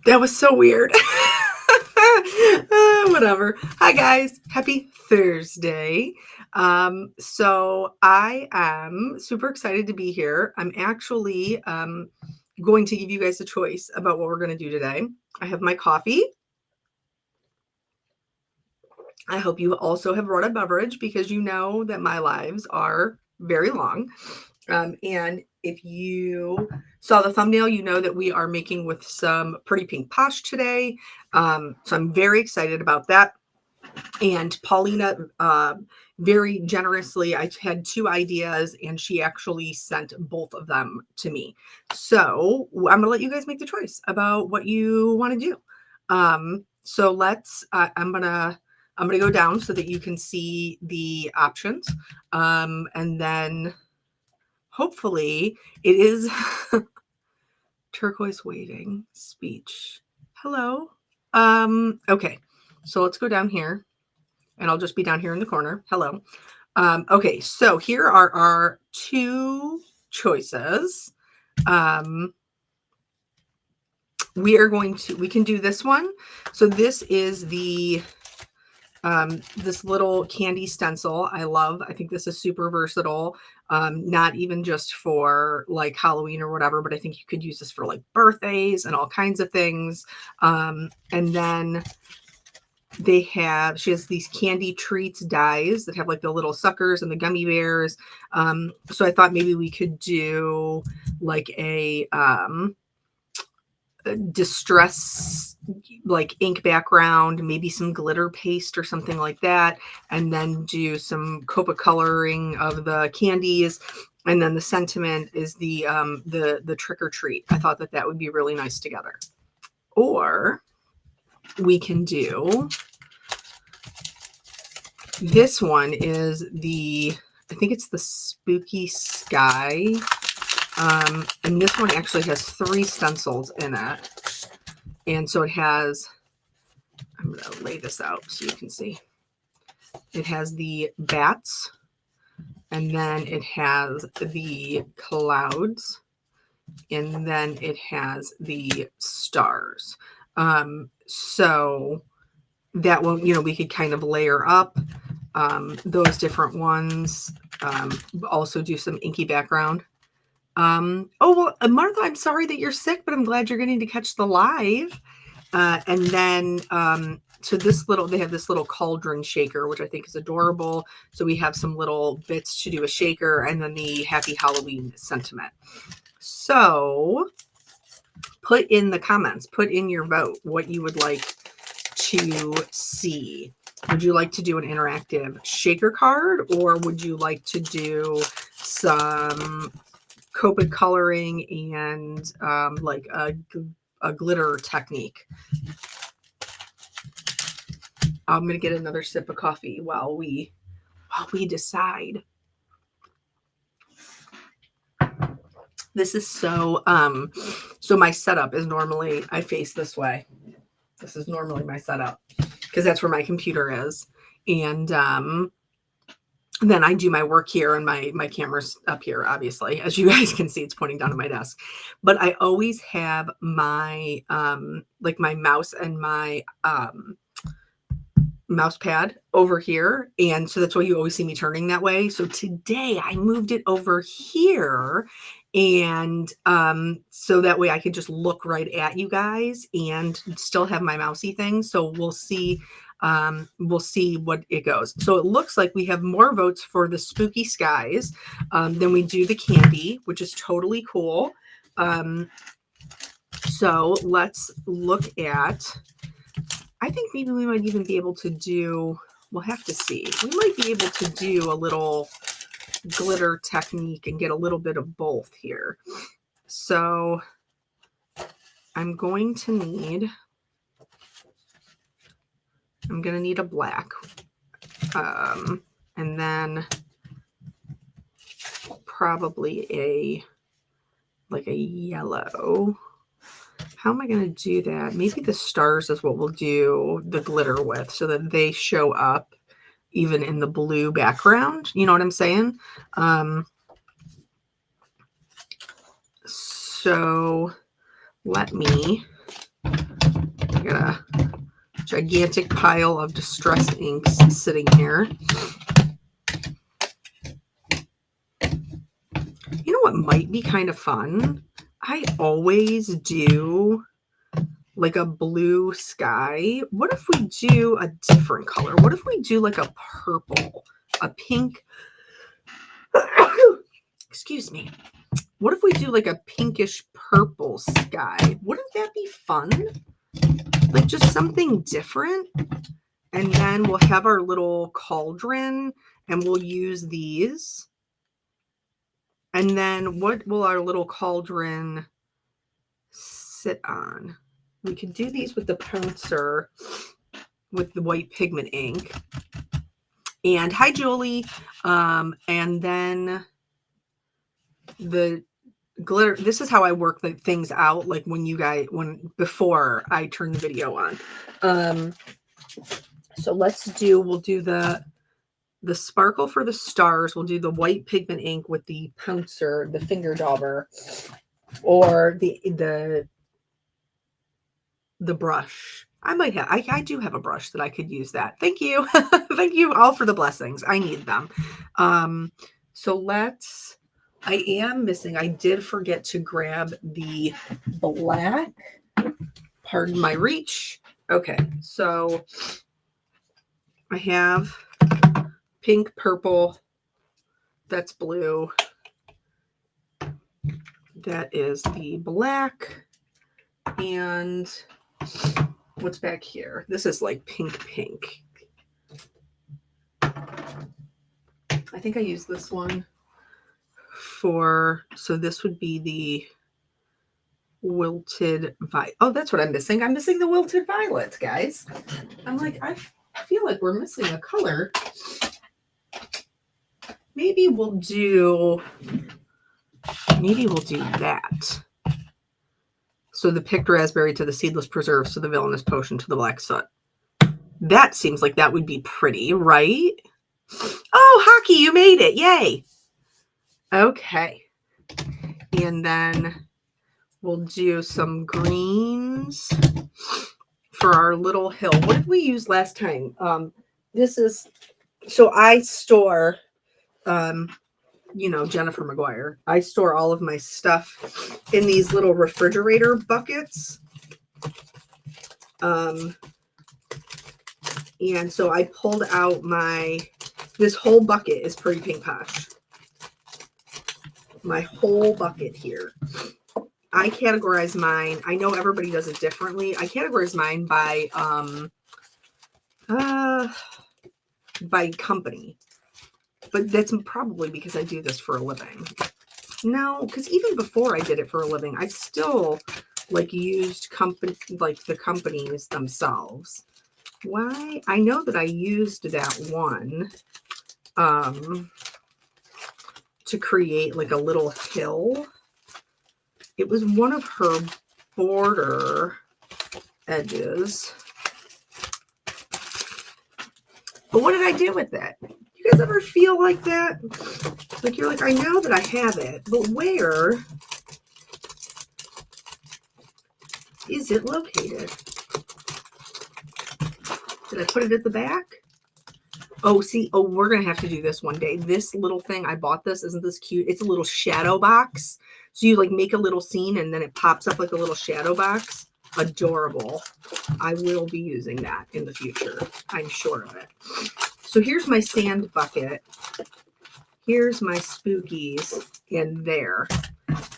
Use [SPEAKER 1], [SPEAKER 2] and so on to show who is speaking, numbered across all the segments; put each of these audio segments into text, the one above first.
[SPEAKER 1] That was so weird. Whatever. Hi guys. Happy Thursday. So I am super excited to be here. I'm actually going to give you guys a choice about what we're going to do today. I have my coffee. I hope you also have brought a beverage because you know that my lives are very long. And if you saw the thumbnail, you know that we are making with some Pretty Pink Posh today. So I'm very excited about that. And Paulina, very generously, I had 2 ideas and she actually sent both of them to me. So I'm going to let you guys make the choice about what you want to do. So let's, I'm going to go down so that you can see the options. And then hopefully it is turquoise waiting speech. Hello. Okay. So let's go down here and I'll just be down here in the corner. Hello. Okay. So here are our 2 choices. We can do this one. So this is the this little candy stencil. I think this is super versatile. Not even just for like Halloween or whatever, but I think you could use this for like birthdays and all kinds of things. And then she has these candy treats dies that have like the little suckers and the gummy bears. So I thought maybe we could do like a distress like ink background, maybe some glitter paste or something like that, and then do some copa coloring of the candies, and then the sentiment is the trick or treat. I thought that would be really nice together. Or we can do this one is I think it's the spooky sky. And this one actually has 3 stencils in it. And so it has, I'm going to lay this out so you can see. It has the bats, and then it has the clouds, and then it has the stars. So that one, we could kind of layer up those different ones. Also do some inky background. Oh, well, Martha, I'm sorry that you're sick, but I'm glad you're getting to catch the live. And then, so they have this little cauldron shaker, which I think is adorable. So we have some little bits to do a shaker, and then the Happy Halloween sentiment. So put in the comments, put in your vote, what you would like to see. Would you like to do an interactive shaker card, or would you like to do some copa coloring and like a glitter technique? I'm gonna get another sip of coffee while we decide. This is so my setup is normally I face this way. This is normally my setup because that's where my computer is, and then I do my work here, and my camera's up here, obviously. As you guys can see, it's pointing down to my desk. But I always have my like my mouse and my mouse pad over here. And so that's why you always see me turning that way. So today I moved it over here. And so that way I could just look right at you guys and still have my mousey thing. So we'll see what it goes. So it looks like we have more votes for the spooky skies than we do the candy, which is totally cool. So let's look at, I think maybe we might even be able to do, we'll have to see. We might be able to do a little glitter technique and get a little bit of both here. So I'm going to need a black. And then probably a yellow. How am I going to do that? Maybe the stars is what we'll do the glitter with so that they show up even in the blue background. You know what I'm saying? So let me I got a gigantic pile of Distress inks sitting here. You know what might be kind of fun? I always do like a blue sky. What if we do a different color? What if we do like a purple, a pink? Excuse me. What if we do like a pinkish purple sky? Wouldn't that be fun? Like just something different. And then we'll have our little cauldron and we'll use these. And then what will our little cauldron sit on? We could do these with the pouncer with the white pigment ink. And hi, Julie. And then the glitter. This is how I work the things out. Like before I turn the video on. So we'll do the sparkle for the stars. We'll do the white pigment ink with the pouncer, the finger dauber, or the brush. I do have a brush that I could use that. Thank you. Thank you all for the blessings. I need them. So I am missing, I did forget to grab the black. Pardon my reach. Okay. So I have pink, purple. That's blue. That is the black. And what's back here? This is like pink. I think I used this one so this would be the wilted violet. Oh, that's what I'm missing. I'm missing the wilted violet, guys. I'm like, I feel like we're missing a color. Maybe we'll do that. So the picked raspberry to the seedless preserves to the villainous potion to the black soot. That seems like that would be pretty, right? Oh, Hockey, you made it. Yay. Okay. And then we'll do some greens for our little hill. What did we use last time? So I store, Jennifer McGuire. I store all of my stuff in these little refrigerator buckets. And so I pulled out this whole bucket is Pretty Pink Posh. My whole bucket here. I categorize mine. I know everybody does it differently. I categorize mine by company. But that's probably because I do this for a living. No, because even before I did it for a living, I still used the companies themselves. Why? I know that I used that one to create like a little hill. It was one of her border edges. But what did I do with it? You guys ever feel like that? Like you're like, I know that I have it, but where is it located? Did I put it at the back? Oh, we're going to have to do this one day. This little thing, I bought this. Isn't this cute? It's a little shadow box. So you make a little scene and then it pops up like a little shadow box. Adorable. I will be using that in the future. I'm sure of it. So here's my sand bucket. Here's my spookies. And there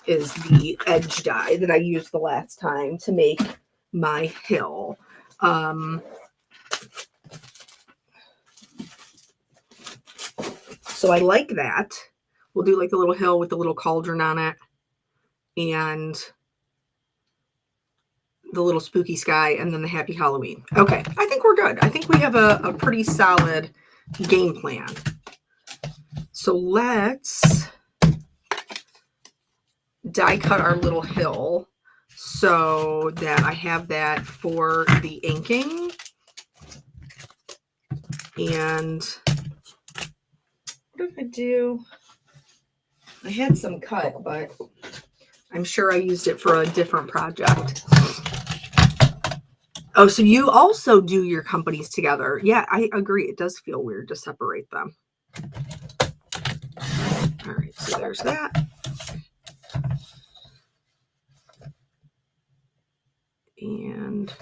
[SPEAKER 1] is the edge die that I used the last time to make my hill. So I like that. We'll do like the little hill with the little cauldron on it and the little spooky sky and then the happy Halloween. Okay, I think we're good. I think we have a pretty solid game plan. So let's die cut our little hill so that I have that for the inking. And what did I do? I had some cut, but I'm sure I used it for a different project. Oh, so you also do your companies together. Yeah, I agree. It does feel weird to separate them. All right, so there's that. And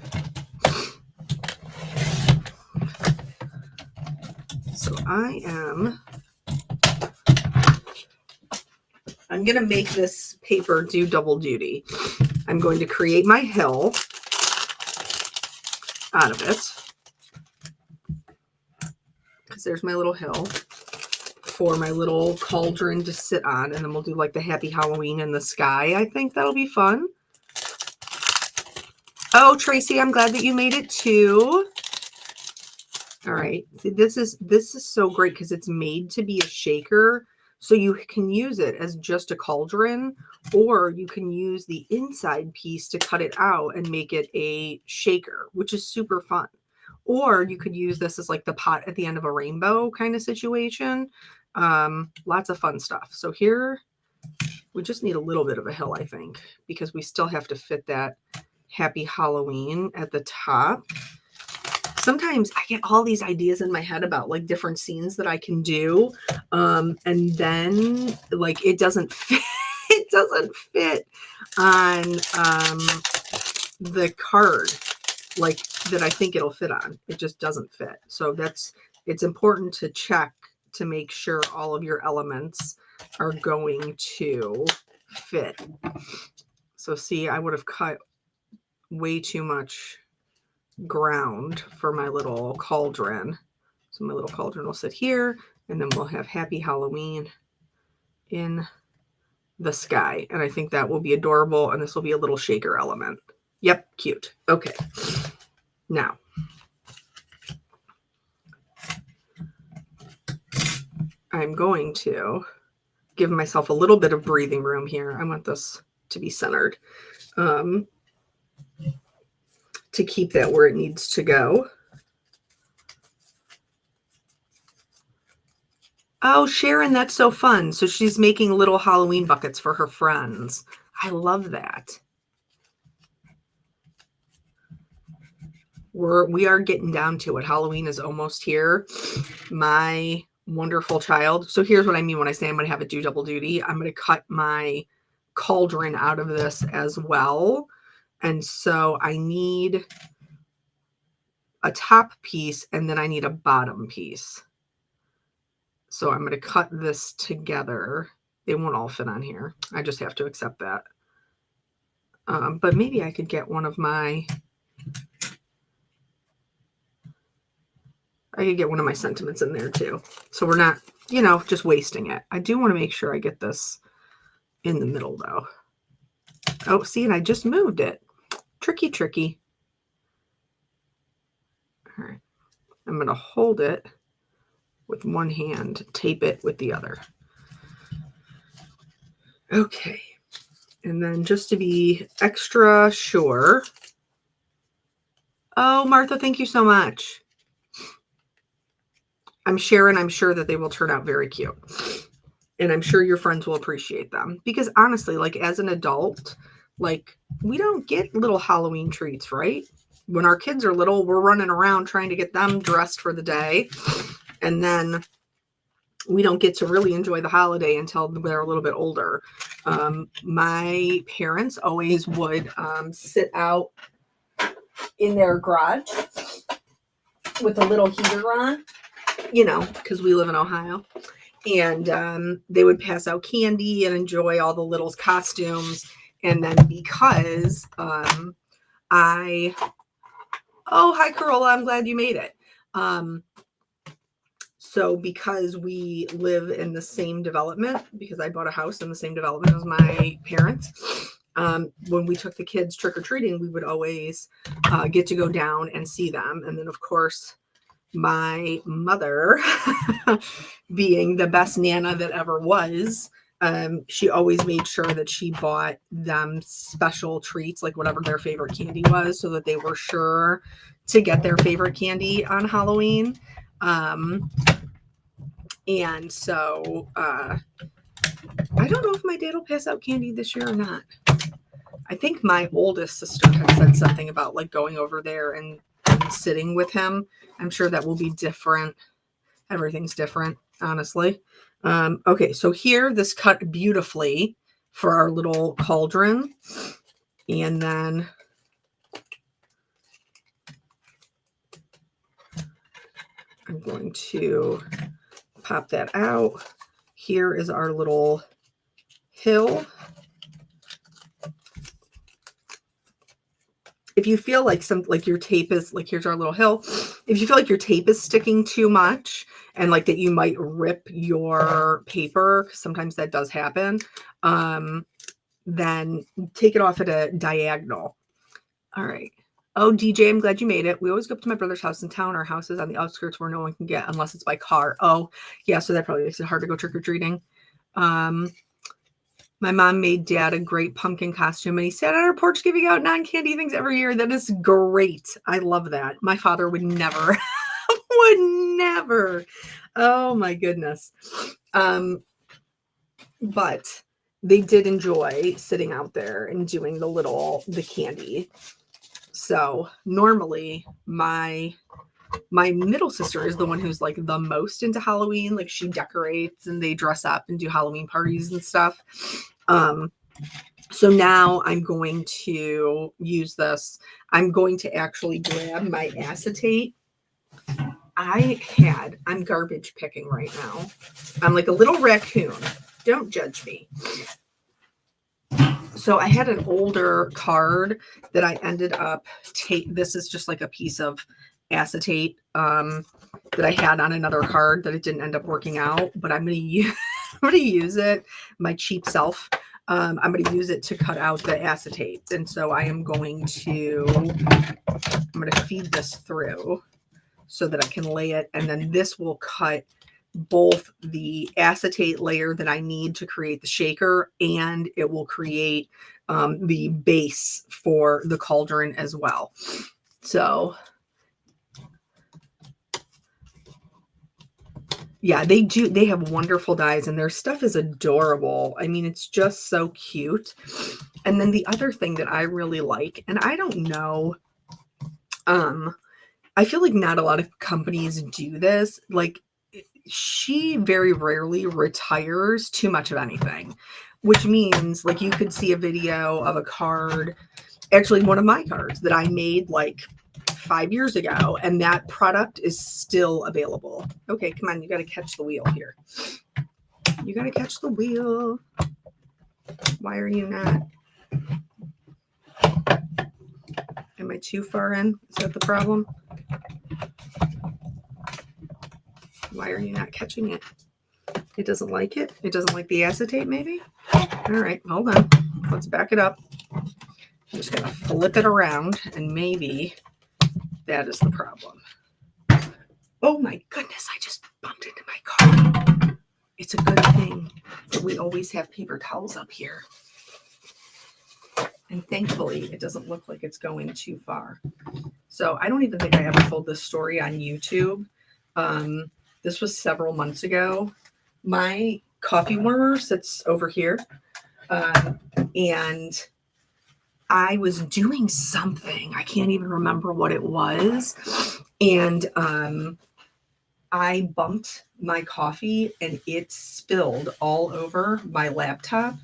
[SPEAKER 1] so I'm going to make this paper do double duty. I'm going to create my hill out of it, because there's my little hill for my little cauldron to sit on, and then we'll do like the Happy Halloween in the sky. I think that'll be fun. Oh, Tracy, I'm glad that you made it too. All right, see, this is so great because it's made to be a shaker, so you can use it as just a cauldron, or you can use the inside piece to cut it out and make it a shaker, which is super fun. Or you could use this as like the pot at the end of a rainbow kind of situation. Lots of fun stuff. So here we just need a little bit of a hill, I think, because we still have to fit that Happy Halloween at the top. Sometimes I get all these ideas in my head about like different scenes that I can do. And then like it doesn't fit, it doesn't fit on the card like that I think it'll fit on. It just doesn't fit. So it's important to check to make sure all of your elements are going to fit. So see, I would have cut way too much ground for my little cauldron. So my little cauldron will sit here, and then we'll have Happy Halloween in the sky. And I think that will be adorable, and this will be a little shaker element. Yep, cute. Okay. Now, I'm going to give myself a little bit of breathing room here. I want this to be centered. To keep that where it needs to go. Oh, Sharon, that's so fun. So she's making little Halloween buckets for her friends. I love that. We are getting down to it. Halloween is almost here. My wonderful child. So here's what I mean when I say I'm going to have it do double duty. I'm going to cut my cauldron out of this as well. And so I need a top piece, and then I need a bottom piece. So I'm going to cut this together. They won't all fit on here. I just have to accept that. But maybe I could get one of my sentiments in there too. So we're not, just wasting it. I do want to make sure I get this in the middle though. Oh, see, and I just moved it. Tricky, tricky. All right. I'm going to hold it with one hand, tape it with the other. Okay. And then just to be extra sure. Oh, Martha, thank you so much. I'm Sharon. I'm sure that they will turn out very cute. And I'm sure your friends will appreciate them. Because honestly, like as an adult, like we don't get little Halloween treats, right? When our kids are little, we're running around trying to get them dressed for the day. And then we don't get to really enjoy the holiday until they're a little bit older. My parents always would sit out in their garage with a little heater on, because we live in Ohio. And they would pass out candy and enjoy all the little costumes. And then because oh, hi, Corolla. I'm glad you made it. So because we live in the same development, because I bought a house in the same development as my parents, when we took the kids trick-or-treating, we would always get to go down and see them. And then, of course, my mother, being the best Nana that ever was, she always made sure that she bought them special treats, like whatever their favorite candy was, so that they were sure to get their favorite candy on Halloween. And so I don't know if my dad will pass out candy this year or not. I think my oldest sister had said something about like going over there and sitting with him. I'm sure that will be different. Everything's different, honestly. Okay, so here, this cut beautifully for our little cauldron. And then I'm going to pop that out. Here is our little hill. If you feel like your tape is like, here's our little hill. If you feel like your tape is sticking too much and like that you might rip your paper, sometimes that does happen, then take it off at a diagonal. All right. Oh, DJ, I'm glad you made it. We always go up to my brother's house in town. Our house is on the outskirts where no one can get unless it's by car. Oh, yeah. So that probably makes it hard to go trick-or-treating. My mom made Dad a great pumpkin costume, and he sat on our porch giving out non-candy things every year. That is great. I love that. My father would never, would never. Oh, my goodness. But they did enjoy sitting out there and doing the candy. So normally my middle sister is the one who's like the most into Halloween. Like she decorates and they dress up and do Halloween parties and stuff. So now I'm going to use this. I'm going to actually grab my acetate. I'm garbage picking right now. I'm like a little raccoon. Don't judge me. So I had an older card that I ended up this is just like a piece of acetate that I had on another card that it didn't end up working out, but I'm going to use it, my cheap self. I'm going to use it to cut out the acetate. And so I'm going to feed this through so that I can lay it. And then this will cut both the acetate layer that I need to create the shaker, and it will create the base for the cauldron as well. So yeah, they have wonderful dyes and their stuff is adorable. I mean, it's just so cute. And then the other thing that I really like, and I don't know, I feel like not a lot of companies do this. Like, she very rarely retires too much of anything, which means like you could see a video of a card, actually one of my cards that I made like 5 years ago, and that product is still available. Okay, come on, you got to catch the wheel here. You got to catch the wheel. Why are you not? Am I too far in? Is that the problem? Why are you not catching it? It doesn't like it? It doesn't like the acetate, maybe? All right, hold on. Let's back it up. I'm just going to flip it around, and maybe that is the problem. Oh, my goodness. I just bumped into my car. It's a good thing that we always have paper towels up here. And thankfully, it doesn't look like it's going too far. So I don't even think I ever told this story on YouTube. This was several months ago. My coffee warmer sits over here. And I was doing something. I can't even remember what it was. And I bumped my coffee and it spilled all over my laptop.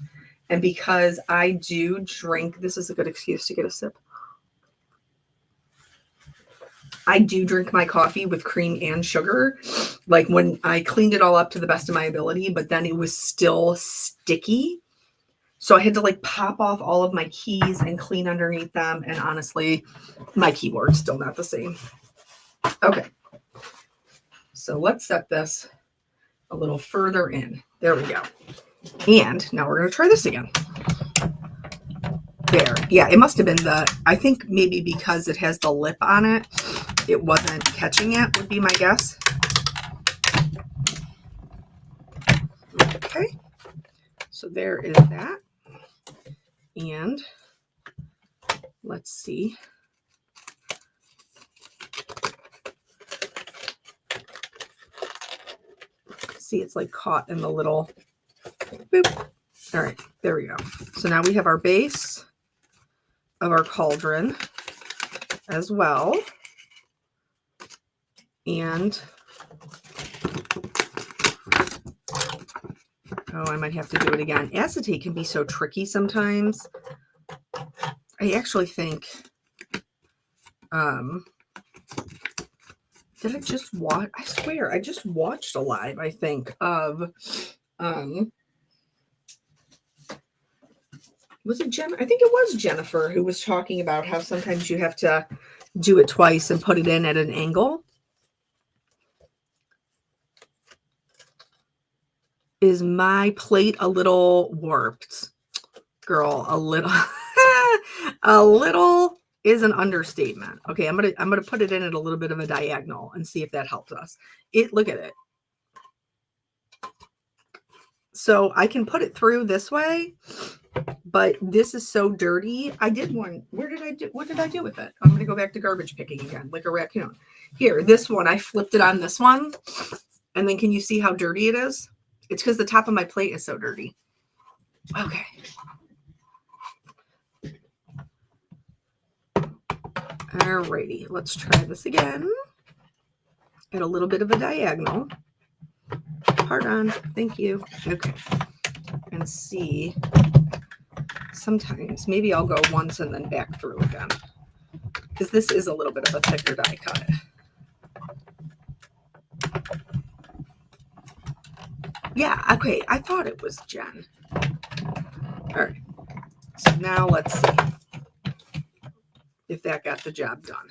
[SPEAKER 1] And because I do drink, this is a good excuse to get a sip. I do drink my coffee with cream and sugar. Like when I cleaned it all up to the best of my ability, but then it was still sticky. So I had to like pop off all of my keys and clean underneath them. And honestly, my keyboard's still not the same. Okay. So let's set this a little further in. There we go. And now we're going to try this again. There. Yeah, it must have been I think maybe because it has the lip on it, it wasn't catching it, would be my guess. Okay. So there is that. And let's see. See, it's like caught in the little boop. All right, there we go. So now we have our base. of our cauldron as well. And oh, I might have to do it again. Acetate can be so tricky sometimes. I actually think, did I just watch? I swear, I just watched a live, I think, of, was it Jen? I think it was Jennifer who was talking about how sometimes you have to do it twice and put it in at an angle. Is my plate a little warped? Girl, a little. A little is an understatement. Okay, I'm gonna put it in at a little bit of a diagonal and see if that helps us. Look at it. So I can put it through this way, but this is so dirty. I did one. What did I do with it? I'm gonna go back to garbage picking again, like a raccoon. Here, this one, I flipped it on this one, and then can you see how dirty it is? It's because the top of my plate is so dirty. Okay. Alrighty, let's try this again. At a little bit of a diagonal. Pardon, thank you. Okay, and see. Sometimes, maybe I'll go once and then back through again. Because this is a little bit of a thicker die cut. Yeah, okay, I thought it was Jen. Alright, so now let's see if that got the job done.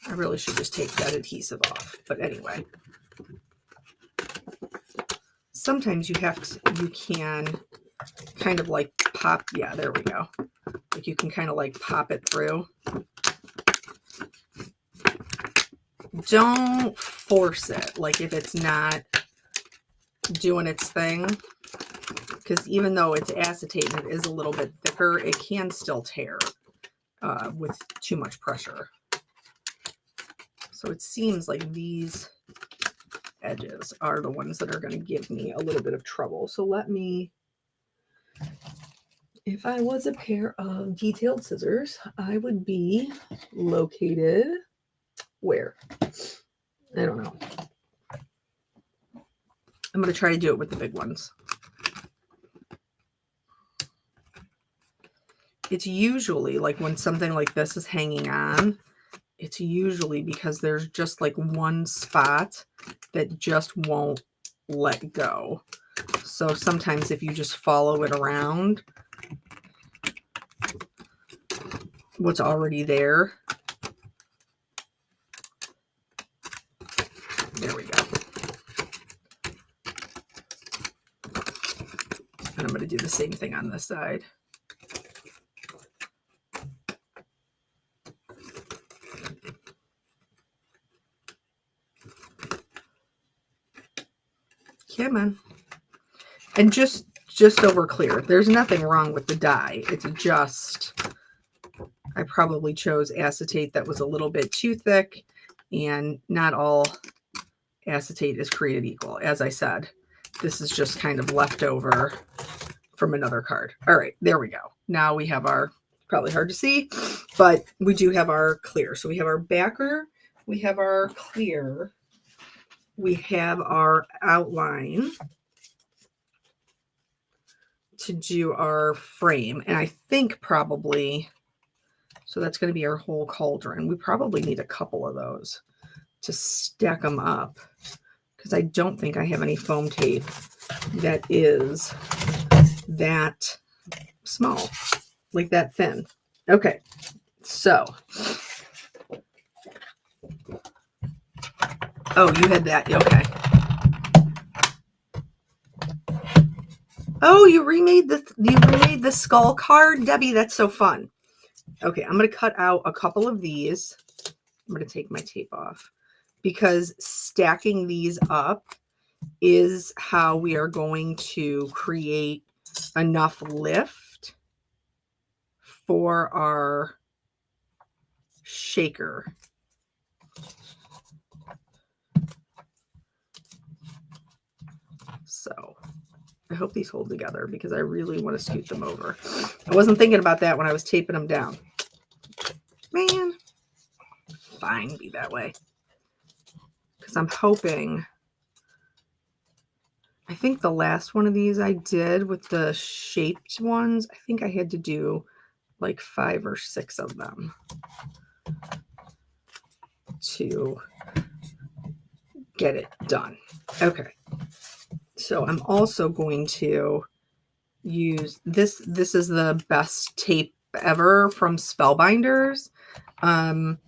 [SPEAKER 1] I really should just take that adhesive off, but anyway. Sometimes you can kind of like pop, yeah, there we go. Like you can kind of like pop it through. Don't force it, like if it's not doing its thing, because even though it's acetate and it is a little bit thicker, it can still tear with too much pressure. So it seems like these edges are the ones that are going to give me a little bit of trouble. So let me, if I was a pair of detailed scissors, I would be located where? I don't know. I'm going to try to do it with the big ones. It's usually like when something like this is hanging on, it's usually because there's just like one spot that just won't let go. So sometimes if you just follow it around what's already there. There we go. And I'm going to do the same thing on this side. Come on. And just so we're clear, there's nothing wrong with the dye. It's just, I probably chose acetate that was a little bit too thick, and not all acetate is created equal. As I said, this is just kind of leftover from another card. All right, there we go. Now we have our, probably hard to see, but we do have our clear. So we have our backer, we have our clear, we have our outline to do our frame. And I think probably, so that's going to be our whole cauldron. We probably need a couple of those to stack them up, because I don't think I have any foam tape that is that small, like that thin. Okay, so, oh, you had that, okay. Oh, you remade the skull card, Debbie. That's so fun. Okay, I'm going to cut out a couple of these. I'm going to take my tape off, because stacking these up is how we are going to create enough lift for our shaker. So I hope these hold together because I really want to scoot them over. I wasn't thinking about that when I was taping them down. Man, fine, be that way. Because I'm hoping, I think the last one of these I did with the shaped ones, I think I had to do like 5 or 6 of them to get it done. Okay. So I'm also going to use this. This is the best tape ever from Spellbinders. And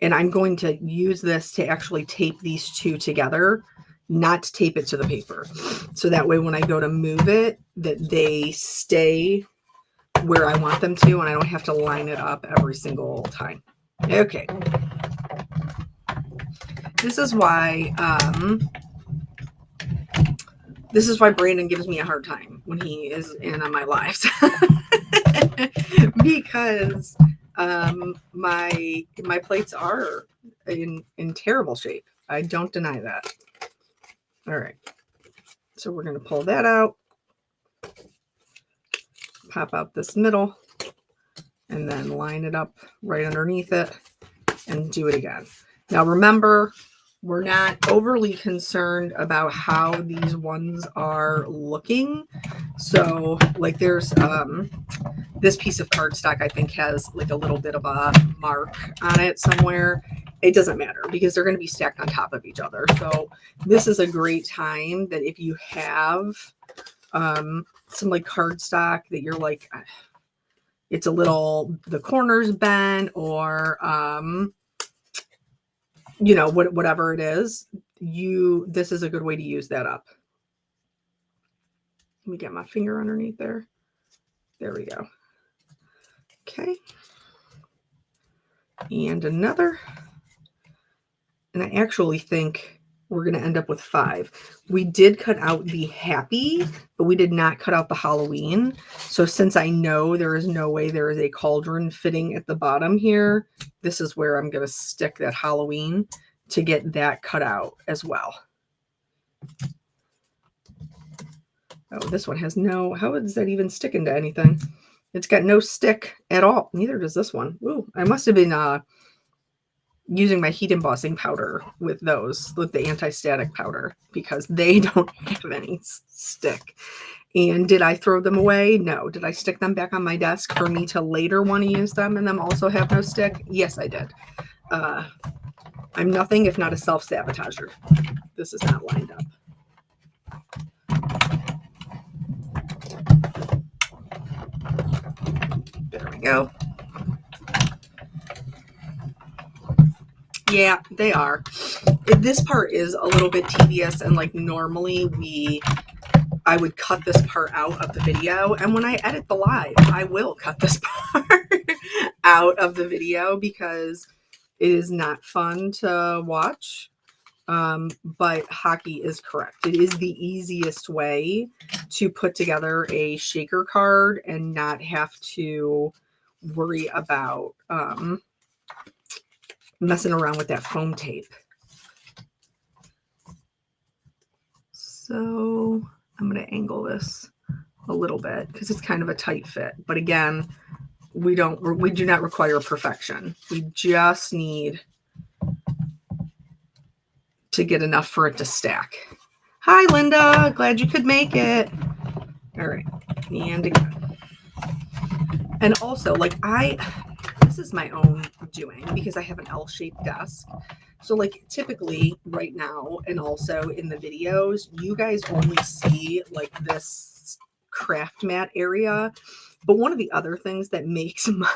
[SPEAKER 1] I'm going to use this to actually tape these two together, not tape it to the paper. So that way when I go to move it, that they stay where I want them to and I don't have to line it up every single time. Okay. This is why Brandon gives me a hard time when he is in on my lives. Because my plates are in terrible shape. I don't deny that. All right. So we're going to pull that out. Pop out this middle and then line it up right underneath it and do it again. Now remember, we're not overly concerned about how these ones are looking. So like there's this piece of cardstock I think has like a little bit of a mark on it somewhere. It doesn't matter because they're going to be stacked on top of each other. So this is a great time that if you have some like cardstock that you're like, it's a little, the corners bent or, you know, whatever it is, this is a good way to use that up. Let me get my finger underneath there. There we go. Okay. And another. And I actually think we're going to end up with 5. We did cut out the happy, but we did not cut out the Halloween. So since I know there is no way there is a cauldron fitting at the bottom here, this is where I'm going to stick that Halloween to get that cut out as well. Oh, this one has no, how is that even sticking to anything? It's got no stick at all. Neither does this one. Ooh, I must have been using my heat embossing powder with those, with the anti-static powder, because they don't have any stick. And did I throw them away? No. Did I stick them back on my desk for me to later want to use them and them also have no stick? Yes, I did. I'm nothing if not a self-sabotager. This is not lined up. There we go. Yeah, they are. This part is a little bit tedious, and like normally I would cut this part out of the video, and when I edit the live, I will cut this part out of the video because it is not fun to watch. But hockey is correct. It is the easiest way to put together a shaker card and not have to worry about messing around with that foam tape. So I'm going to angle this a little bit because it's kind of a tight fit. But again, we do not require perfection. We just need to get enough for it to stack. Hi, Linda. Glad you could make it. All right. And again. And also, like this is my own doing because I have an L-shaped desk. So like typically right now and also in the videos, you guys only see like this craft mat area. But one of the other things that makes my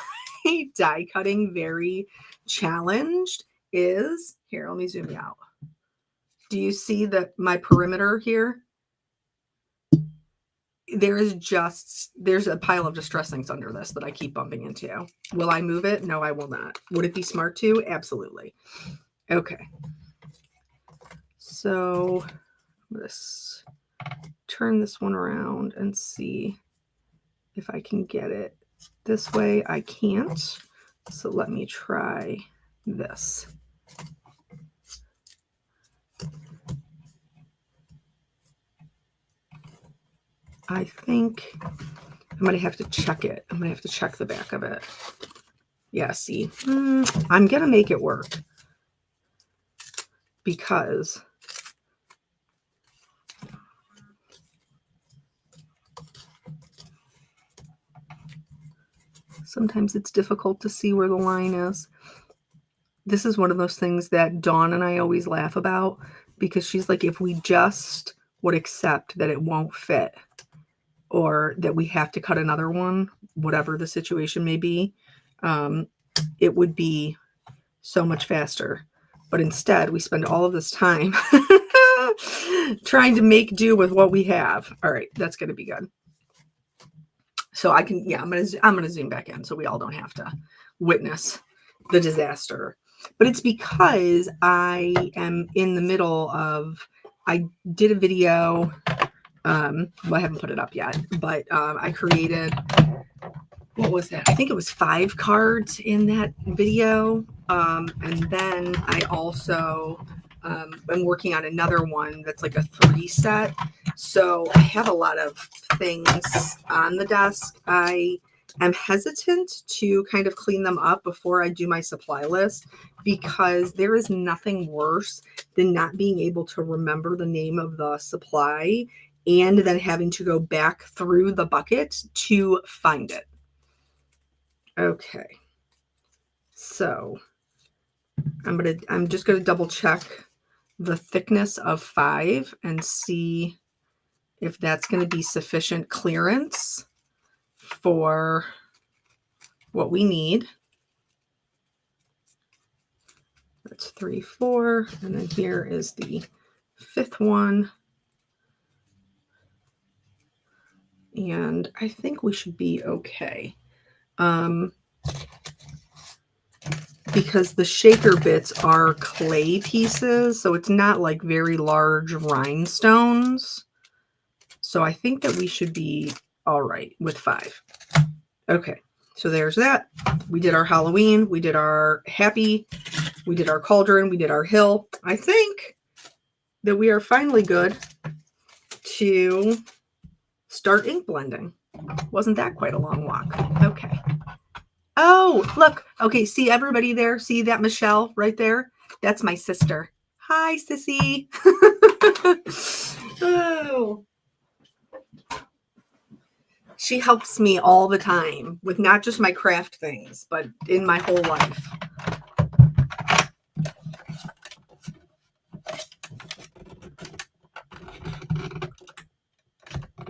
[SPEAKER 1] die cutting very challenged is, here, let me zoom you out. Do you see my perimeter here? There's a pile of distress things under this that I keep bumping into. Will I move it? No, I will not. Would it be smart to? Absolutely. Okay. So let's turn this one around and see if I can get it this way. I can't. So let me try this. I think I'm going to have to check it. I'm going to have to check the back of it. Yeah, see, I'm going to make it work because sometimes it's difficult to see where the line is. This is one of those things that Dawn and I always laugh about because she's like, if we just would accept that it won't fit or that we have to cut another one, whatever the situation may be, it would be so much faster. But instead, we spend all of this time trying to make do with what we have. All right, that's going to be good. So I can, yeah, I'm going to zoom back in so we all don't have to witness the disaster. But it's because I am in the middle of, I did a video, well, I haven't put it up yet, but I created, what was that? I think it was 5 cards in that video. And then I also I'm working on another one that's like a 3 set. So I have a lot of things on the desk. I am hesitant to kind of clean them up before I do my supply list because there is nothing worse than not being able to remember the name of the supply and then having to go back through the bucket to find it. Okay. So I'm just going to double check the thickness of 5 and see if that's going to be sufficient clearance for what we need. That's 3, 4, and then here is the 5th one. And I think we should be okay. Because the shaker bits are clay pieces, so it's not like very large rhinestones. So I think that we should be all right with 5. Okay, so there's that. We did our Halloween, we did our happy, we did our cauldron, we did our hill. I think that we are finally good to start ink blending. Wasn't that quite a long walk? Okay. Oh, look. Okay, see everybody there? See that Michelle right there? That's my sister. Hi, sissy. Oh. She helps me all the time with not just my craft things, but in my whole life.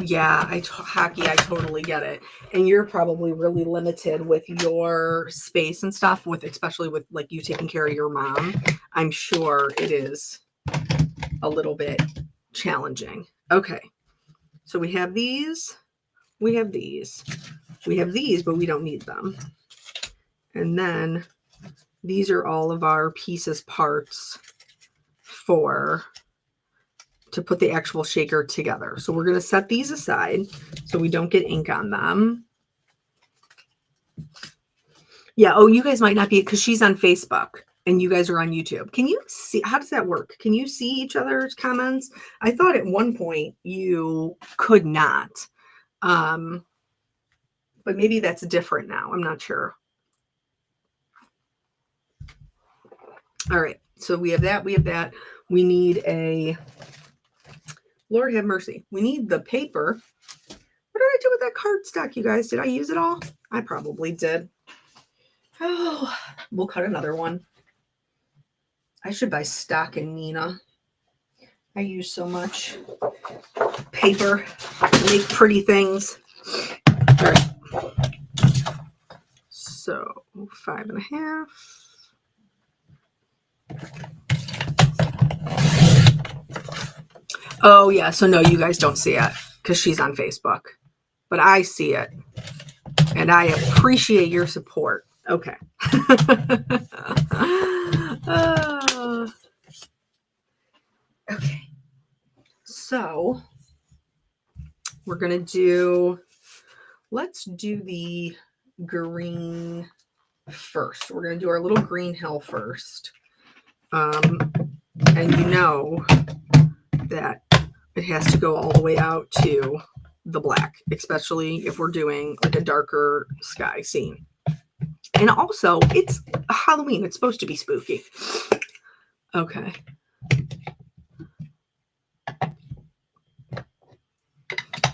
[SPEAKER 1] Yeah, Hockey, I totally get it. And you're probably really limited with your space and stuff, especially with like you taking care of your mom. I'm sure it is a little bit challenging. Okay, so we have these, we have these, we have these, but we don't need them. And then these are all of our pieces parts to put the actual shaker together. So we're going to set these aside so we don't get ink on them. Yeah. Oh, you guys might not be, because she's on Facebook and you guys are on YouTube. Can you see, how does that work? Can you see each other's comments? I thought at one point you could not. But maybe that's different now. I'm not sure. All right. So we have that. We have that. We need a, Lord have mercy. We need the paper. What did I do with that cardstock, you guys? Did I use it all? I probably did. Oh, we'll cut another one. I should buy stock in Nina. I use so much paper to make pretty things. All right. So 5.5. Oh, yeah. So, no, you guys don't see it because she's on Facebook. But I see it. And I appreciate your support. Okay. Okay. So, we're going to do, let's do the green first. We're going to do our little green hill first. And you know that it has to go all the way out to the black, especially if we're doing like a darker sky scene. And also, it's Halloween. It's supposed to be spooky. Okay.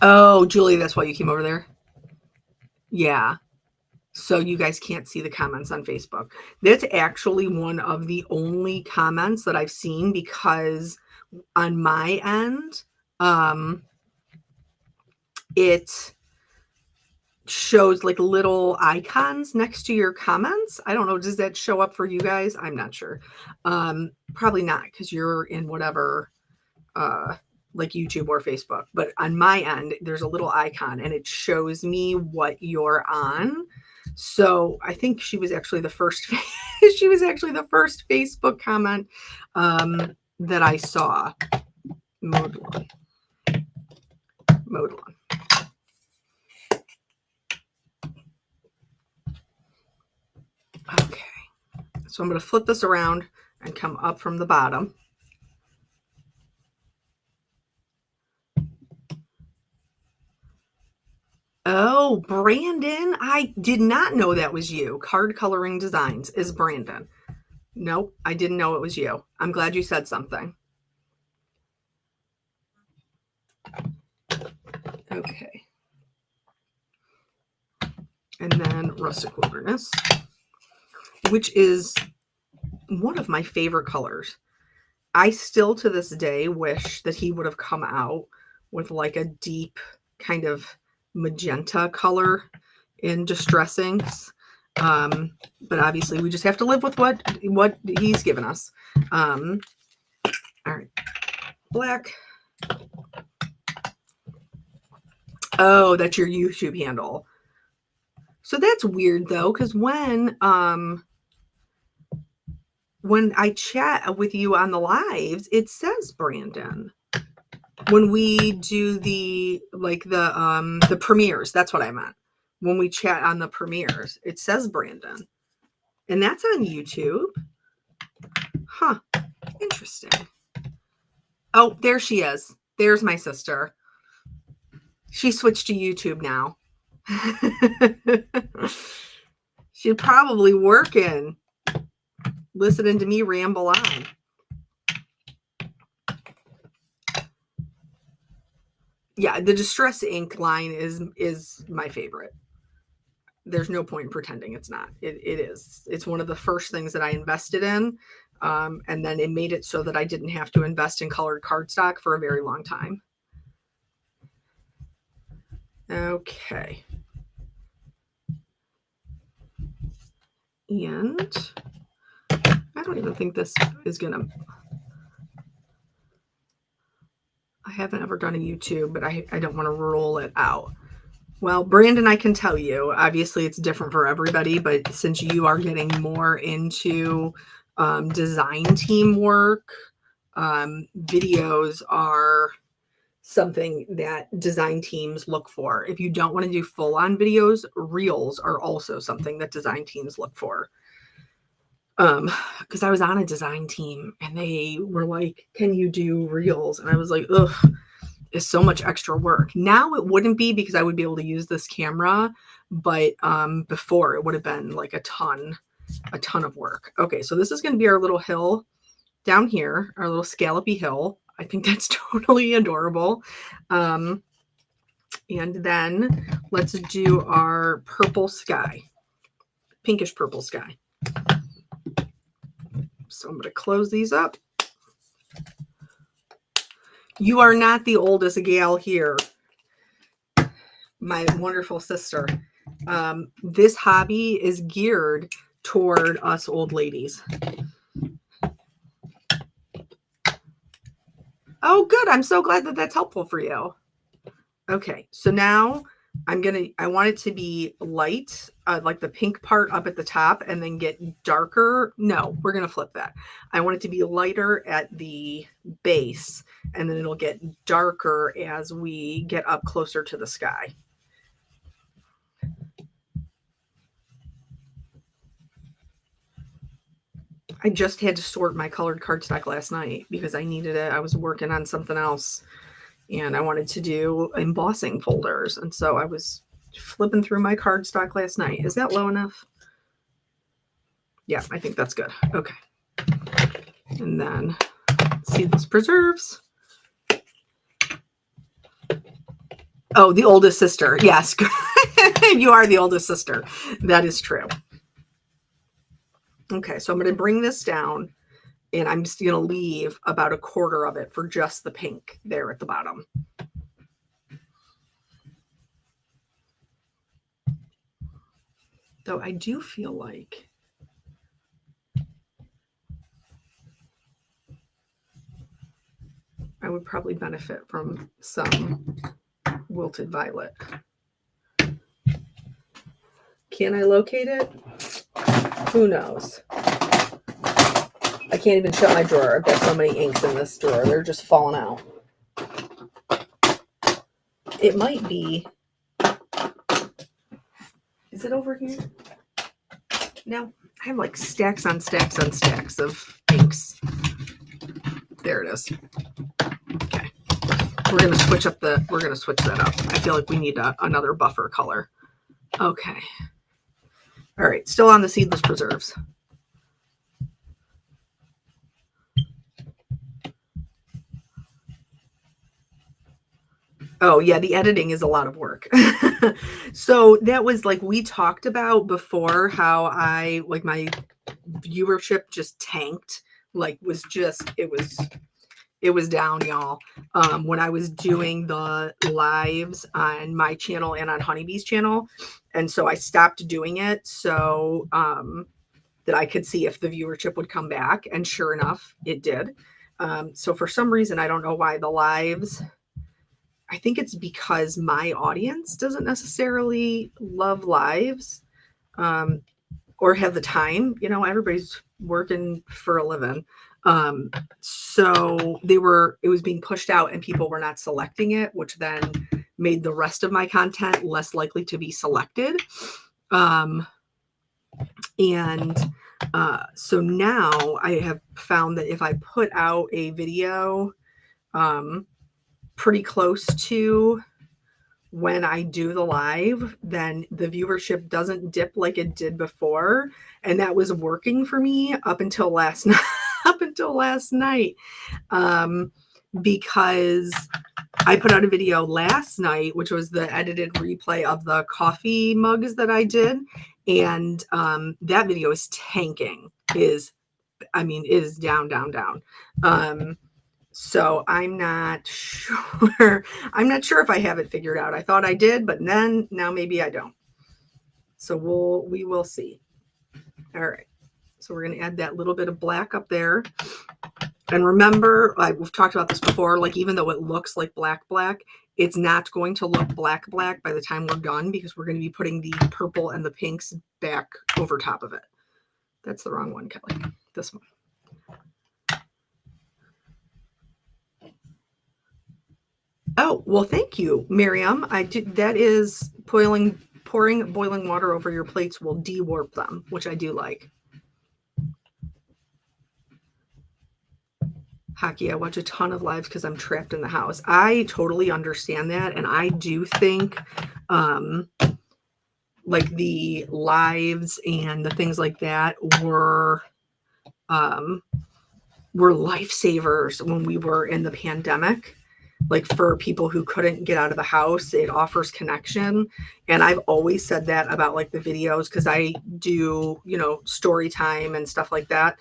[SPEAKER 1] Oh, Julie, that's why you came over there? Yeah. So you guys can't see the comments on Facebook. That's actually one of the only comments that I've seen, because on my end, it shows like little icons next to your comments. I don't know. Does that show up for you guys? I'm not sure. Probably not, because you're in whatever, like YouTube or Facebook. But on my end, there's a little icon and it shows me what you're on. So I think she was actually the first. She was actually the first Facebook comment that I saw. Mode one. Mode one. Okay. So I'm going to flip this around and come up from the bottom. Oh, Brandon. I did not know that was you. Card Coloring Designs is Brandon. Nope, I didn't know it was you. I'm glad you said something. Okay. And then Rustic Wilderness, which is one of my favorite colors. I still to this day wish that he would have come out with like a deep kind of magenta color in Distress Inks. But obviously we just have to live with what he's given us. All right, black. Oh, that's your YouTube handle. So that's weird though, because when I chat with you on the lives, it says Brandon. When we do the premieres, that's what I meant. When we chat on the premieres, it says Brandon. And that's on YouTube. Huh. Interesting. Oh, there she is. There's my sister. She switched to YouTube now. She's probably working, listening to me ramble on. Yeah, the Distress Ink line is my favorite. There's no point in pretending it's not. It is. It's one of the first things that I invested in. And then it made it so that I didn't have to invest in colored cardstock for a very long time. Okay. And I don't even think this is going to... I haven't ever done a YouTube, but I don't want to roll it out. Well, Brandon, I can tell you, obviously it's different for everybody, but since you are getting more into design team work, videos are something that design teams look for. If you don't want to do full-on videos, reels are also something that design teams look for. Because I was on a design team and they were like, can you do reels? And I was like, ugh, it's so much extra work. Now it wouldn't be, because I would be able to use this camera, but before it would have been like a ton of work. Okay, so this is going to be our little hill down here, our little scallopy hill. I think that's totally adorable. And then let's do our purple sky, pinkish purple sky. So I'm going to close these up. You are not the oldest gal here, my wonderful sister. This hobby is geared toward us old ladies. Oh, good. I'm so glad that that's helpful for you. Okay, so now I want it to be light, like the pink part up at the top, and then get darker. No, we're going to flip that. I want it to be lighter at the base, and then it'll get darker as we get up closer to the sky. I just had to sort my colored cardstock last night because I needed it. I was working on something else. and I wanted to do embossing folders. And so I was flipping through my cardstock last night. Is that low enough? Yeah, I think that's good. Okay. And then seedless preserves. Oh, the oldest sister. Yes. You are the oldest sister. That is true. Okay, so I'm going to bring this down, and I'm just going to leave about a quarter of it for just the pink there at the bottom. Though I do feel like I would probably benefit from some wilted violet. Can I locate it? Who knows? I can't even shut my drawer. I've got so many inks in this drawer. They're just falling out. It might be. Is it over here? No. I have like stacks on stacks on stacks of inks. There it is. Okay. We're going to switch that up. I feel like we need another buffer color. Okay. All right. Still on the seedless preserves. Oh yeah, the editing is a lot of work. So that was like we talked about before how I like my viewership just tanked. Like it was down, y'all. When I was doing the lives on my channel and on Honeybee's channel. And so I stopped doing it so that I could see if the viewership would come back. And sure enough, it did. So for some reason, I don't know why the lives, I think it's because my audience doesn't necessarily love lives or have the time. You know, everybody's working for a living. So it was being pushed out and people were not selecting it, which then made the rest of my content less likely to be selected. So now I have found that if I put out a video, pretty close to when I do the live, then the viewership doesn't dip like it did before. And that was working for me up until last night, because I put out a video last night, which was the edited replay of the coffee mugs that I did. And that video is tanking, it is down, down, down. So I'm not sure. I'm not sure if I have it figured out. I thought I did, but then now maybe I don't. So we will see. All right. So we're going to add that little bit of black up there. And remember, we've talked about this before, like even though it looks like black, it's not going to look black by the time we're done because we're going to be putting the purple and the pinks back over top of it. That's the wrong one, Kelly. This one. Oh, well, thank you, Miriam. That is pouring boiling water over your plates will de-warp them, which I do like. Hockey, I watch a ton of lives because I'm trapped in the house. I totally understand that. And I do think like the lives and the things like that were lifesavers when we were in the pandemic. Like for people who couldn't get out of the house, it offers connection. And I've always said that about like the videos because I do, story time and stuff like that.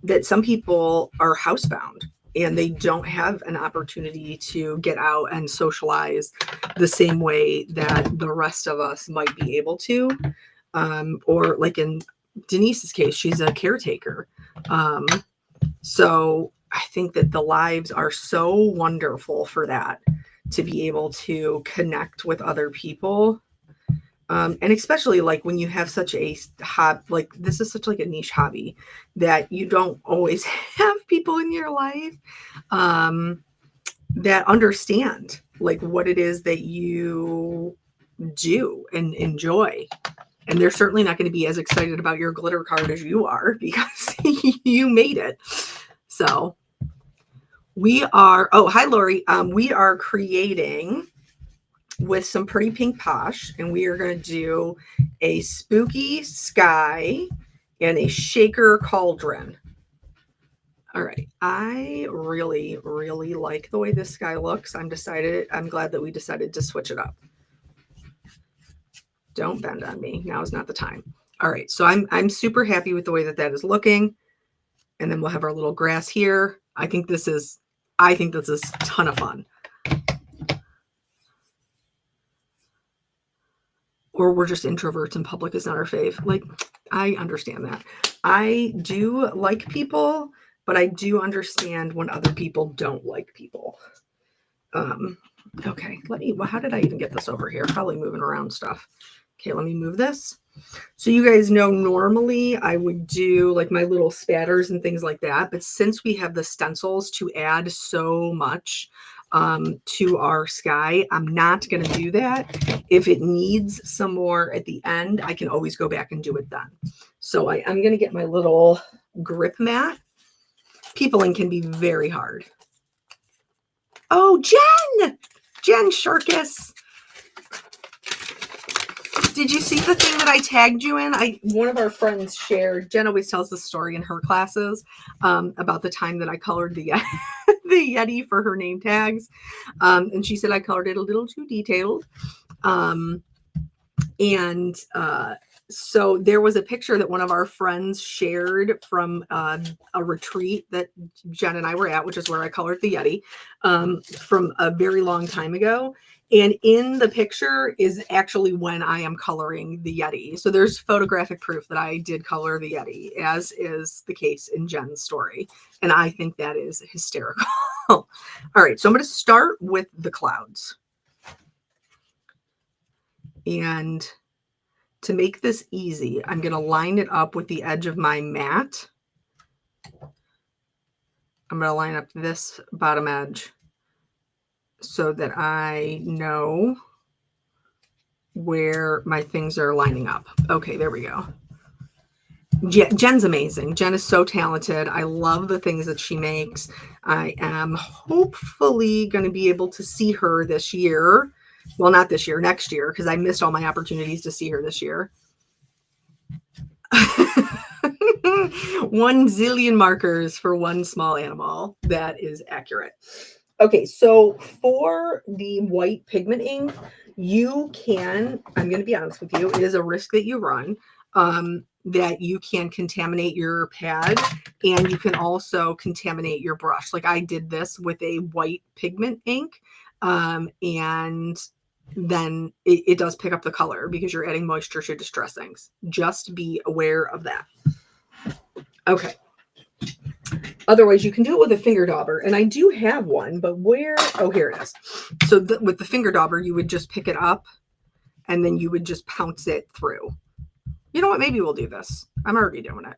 [SPEAKER 1] That some people are housebound and they don't have an opportunity to get out and socialize the same way that the rest of us might be able to. Or like in Denise's case, she's a caretaker. So I think that the lives are so wonderful for that, to be able to connect with other people. And especially like when you have such a hobby, like this is such like a niche hobby that you don't always have people in your life that understand like what it is that you do and enjoy. And they're certainly not going to be as excited about your glitter card as you are because you made it. So We are, oh, hi, Lori. We are creating with some Pretty Pink Posh, and we are going to do a spooky sky and a shaker cauldron. All right. I really, really like the way this sky looks. I'm glad that we decided to switch it up. Don't bend on me. Now is not the time. All right. So I'm super happy with the way that that is looking. And then we'll have our little grass here. I think this is a ton of fun. Or we're just introverts and public is not our fave. Like, I understand that. I do like people, but I do understand when other people don't like people. Okay, how did I even get this over here? Probably moving around stuff. Okay, let me move this. So you guys know normally I would do like my little spatters and things like that. But since we have the stencils to add so much to our sky, I'm not going to do that. If it needs some more at the end, I can always go back and do it then. So I'm going to get my little grip mat. Peopling can be very hard. Oh, Jen Sharkus. Did you see the thing that I tagged you in? One of our friends shared. Jen always tells the story in her classes about the time that I colored the the Yeti for her name tags, and she said I colored it a little too detailed. So there was a picture that one of our friends shared from a retreat that Jen and I were at, which is where I colored the Yeti from a very long time ago. And in the picture is actually when I am coloring the Yeti. So there's photographic proof that I did color the Yeti, as is the case in Jen's story. And I think that is hysterical. All right, so I'm going to start with the clouds. And to make this easy, I'm going to line it up with the edge of my mat. I'm going to line up this bottom edge so that I know where my things are lining up. Okay, there we go. Jen's amazing. Jen is so talented. I love the things that she makes. I am hopefully going to be able to see her this year. Well, not this year, next year, because I missed all my opportunities to see her this year. 1 zillion markers for one small animal. That is accurate. Okay, so for the white pigment ink, you can, I'm going to be honest with you, it is a risk that you run, that you can contaminate your pad, and you can also contaminate your brush. Like I did this with a white pigment ink, and then it does pick up the color because you're adding moisture to distress inks. Just be aware of that. Okay. Otherwise, you can do it with a finger dauber. And I do have one, but where? Oh, here it is. So with the finger dauber, you would just pick it up and then you would just pounce it through. You know what? Maybe we'll do this. I'm already doing it.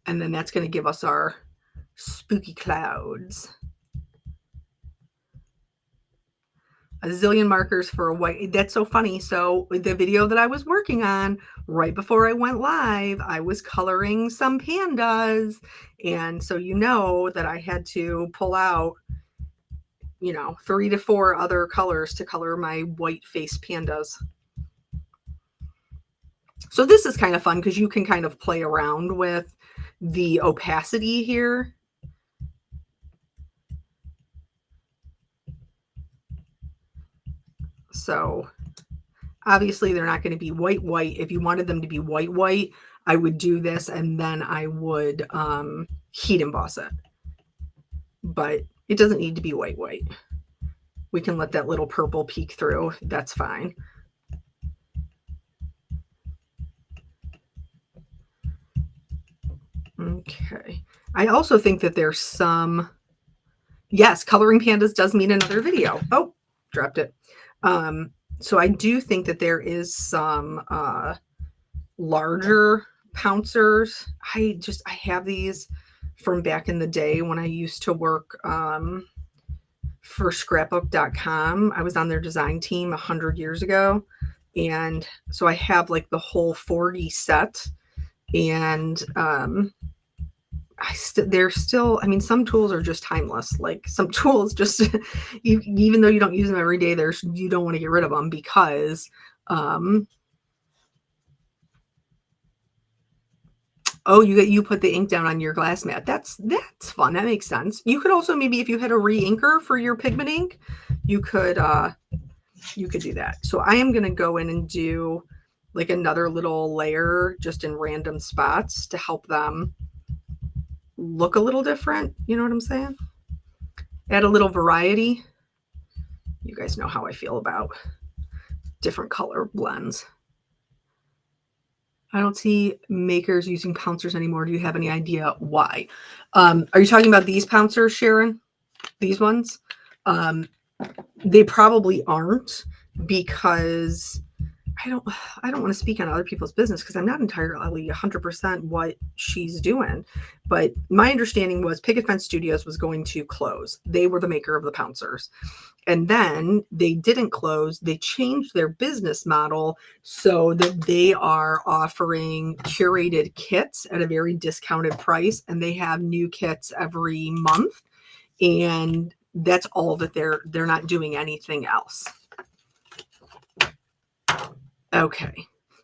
[SPEAKER 1] And then that's going to give us our spooky clouds. A zillion markers for a white. That's so funny. So the video that I was working on right before I went live, I was coloring some pandas. And so you know that I had to pull out, 3 to 4 other colors to color my white face pandas. So this is kind of fun because you can kind of play around with the opacity here. So obviously they're not going to be white. If you wanted them to be white, I would do this and then I would heat emboss it. But it doesn't need to be white. We can let that little purple peek through. That's fine. Okay. I also think that there's some, yes, coloring pandas does mean another video. Oh, dropped it. So I do think that there is some larger pouncers. I have these from back in the day when I used to work for scrapbook.com. I was on their design team 100 years ago. And so I have like the whole 40 set. And they're still, I mean, some tools are just timeless. Like some tools just, even though you don't use them every day, you don't want to get rid of them because, oh, you put the ink down on your glass mat. That's fun. That makes sense. You could also, maybe if you had a re-inker for your pigment ink, you could do that. So I am going to go in and do like another little layer just in random spots to help them look a little different. You know what I'm saying? Add a little variety. You guys know how I feel about different color blends. I don't see makers using pouncers anymore. Do you have any idea why? Are you talking about these pouncers, Sharon? These ones? They probably aren't, because I don't want to speak on other people's business because I'm not entirely 100% what she's doing. But my understanding was Picket Fence Studios was going to close. They were the maker of the pouncers. And then they didn't close. They changed their business model so that they are offering curated kits at a very discounted price. And they have new kits every month. And that's all that they're not doing anything else. Okay.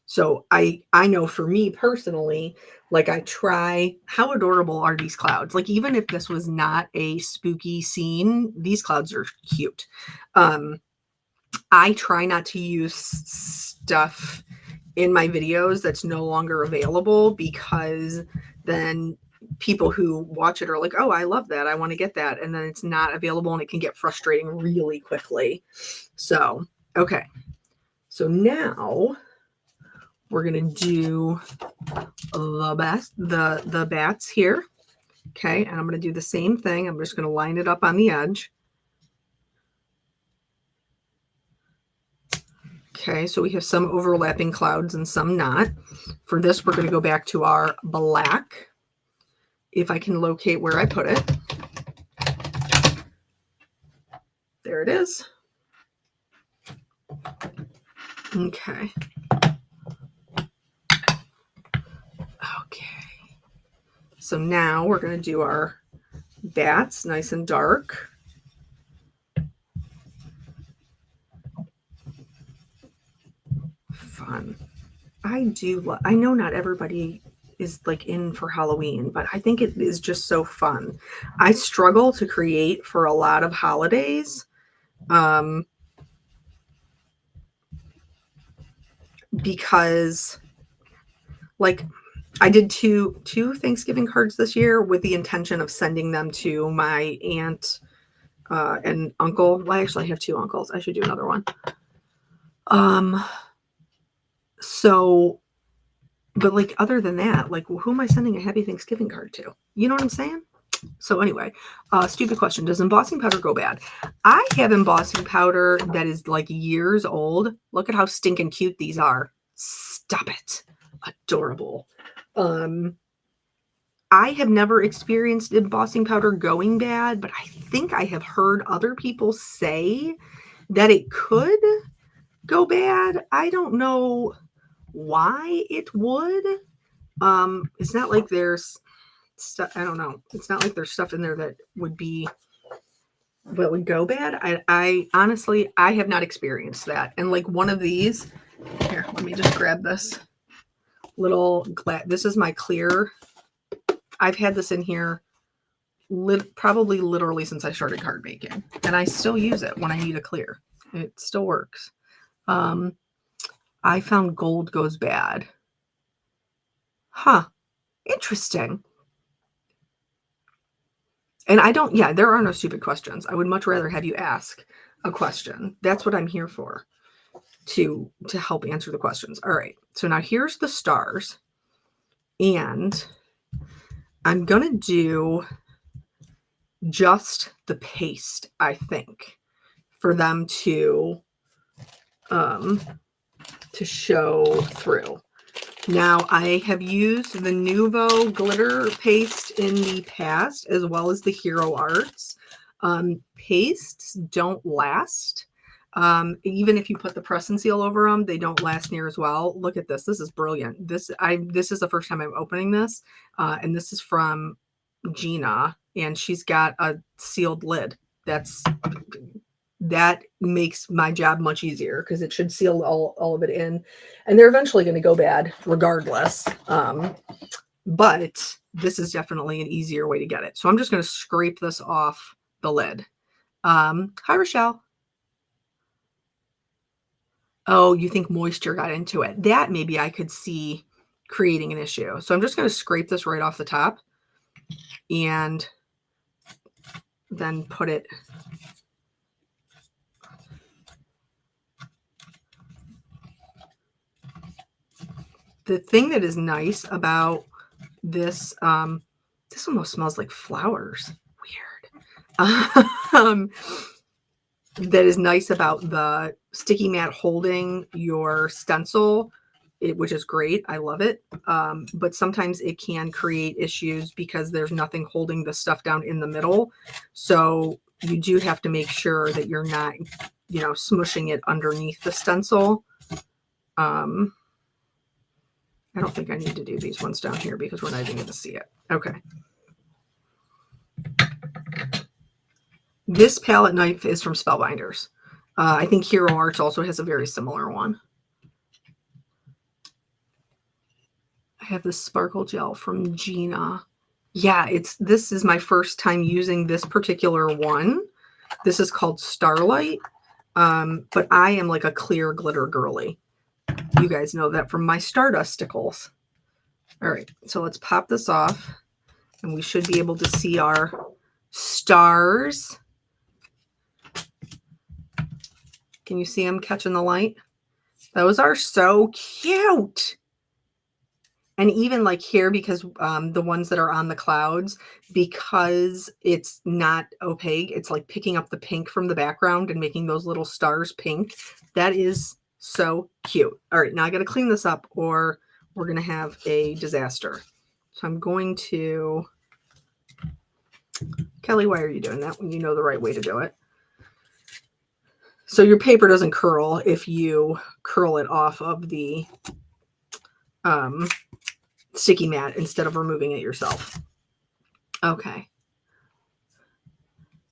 [SPEAKER 1] So I know for me personally, like I try, how adorable are these clouds? Like even if this was not a spooky scene, these clouds are cute. I try not to use stuff in my videos that's no longer available, because then people who watch it are like, oh, I love that, I want to get that. And then it's not available and it can get frustrating really quickly. So, okay. So now we're going to do the bats here. Okay. And I'm going to do the same thing. I'm just going to line it up on the edge. Okay. So we have some overlapping clouds and some not. For this, we're going to go back to our black. If I can locate where I put it. There it is. Okay. Okay. So now we're going to do our bats nice and dark. Fun. I know not everybody is like in for Halloween, but I think it is just so fun. I struggle to create for a lot of holidays. Because like I did two Thanksgiving cards this year with the intention of sending them to my aunt and uncle. Well, actually I have two uncles. I should do another one. So, but like other than that, like who am I sending a happy Thanksgiving card to? You know what I'm saying? So anyway, stupid question. Does embossing powder go bad? I have embossing powder that is like years old. Look at how stinking cute these are. Stop it. Adorable. I have never experienced embossing powder going bad, but I think I have heard other people say that it could go bad. I don't know why it would. It's not like there's stuff, I don't know. It's not like there's stuff in there that would go bad. I honestly, I have not experienced that. And like one of these, here, let me just grab this little glass. This is my clear. I've had this in here probably literally since I started card making, and I still use it when I need a clear. It still works. I found gold goes bad. Huh. Interesting. And I don't, yeah, there are no stupid questions. I would much rather have you ask a question. That's what I'm here for, to help answer the questions. All right. So now here's the stars. And I'm going to do just the paste, I think, for them to show through. Now, I have used the Nuvo glitter paste in the past, as well as the Hero Arts. Pastes don't last. Even if you put the press and seal over them, they don't last near as well. Look at this. This is brilliant. This is the first time I'm opening this. And this is from Gina, and she's got a sealed lid. That makes my job much easier because it should seal all of it in, and they're eventually going to go bad regardless. But this is definitely an easier way to get it. So I'm just going to scrape this off the lid. Hi, Rochelle. Oh, you think moisture got into it? That maybe I could see creating an issue. So I'm just going to scrape this right off the top and then put it. The thing that is nice about this, this almost smells like flowers. Weird. That is nice about the sticky mat holding your stencil, which is great. I love it. But sometimes it can create issues because there's nothing holding the stuff down in the middle. So you do have to make sure that you're not, smushing it underneath the stencil. I don't think I need to do these ones down here because we're not even going to see it. Okay. This palette knife is from Spellbinders. I think Hero Arts also has a very similar one. I have this sparkle gel from Gina. Yeah, this is my first time using this particular one. This is called Starlight. But I am like a clear glitter girly. You guys know that from my Stardust stickles. All right, so let's pop this off and we should be able to see our stars. Can you see them catching the light? Those are so cute. And even like here, because the ones that are on the clouds, because it's not opaque, it's like picking up the pink from the background and making those little stars pink. That is so cute. All right, now I got to clean this up or we're going to have a disaster. So I'm going to... Kelly, why are you doing that when you know the right way to do it? So your paper doesn't curl if you curl it off of the sticky mat instead of removing it yourself. Okay.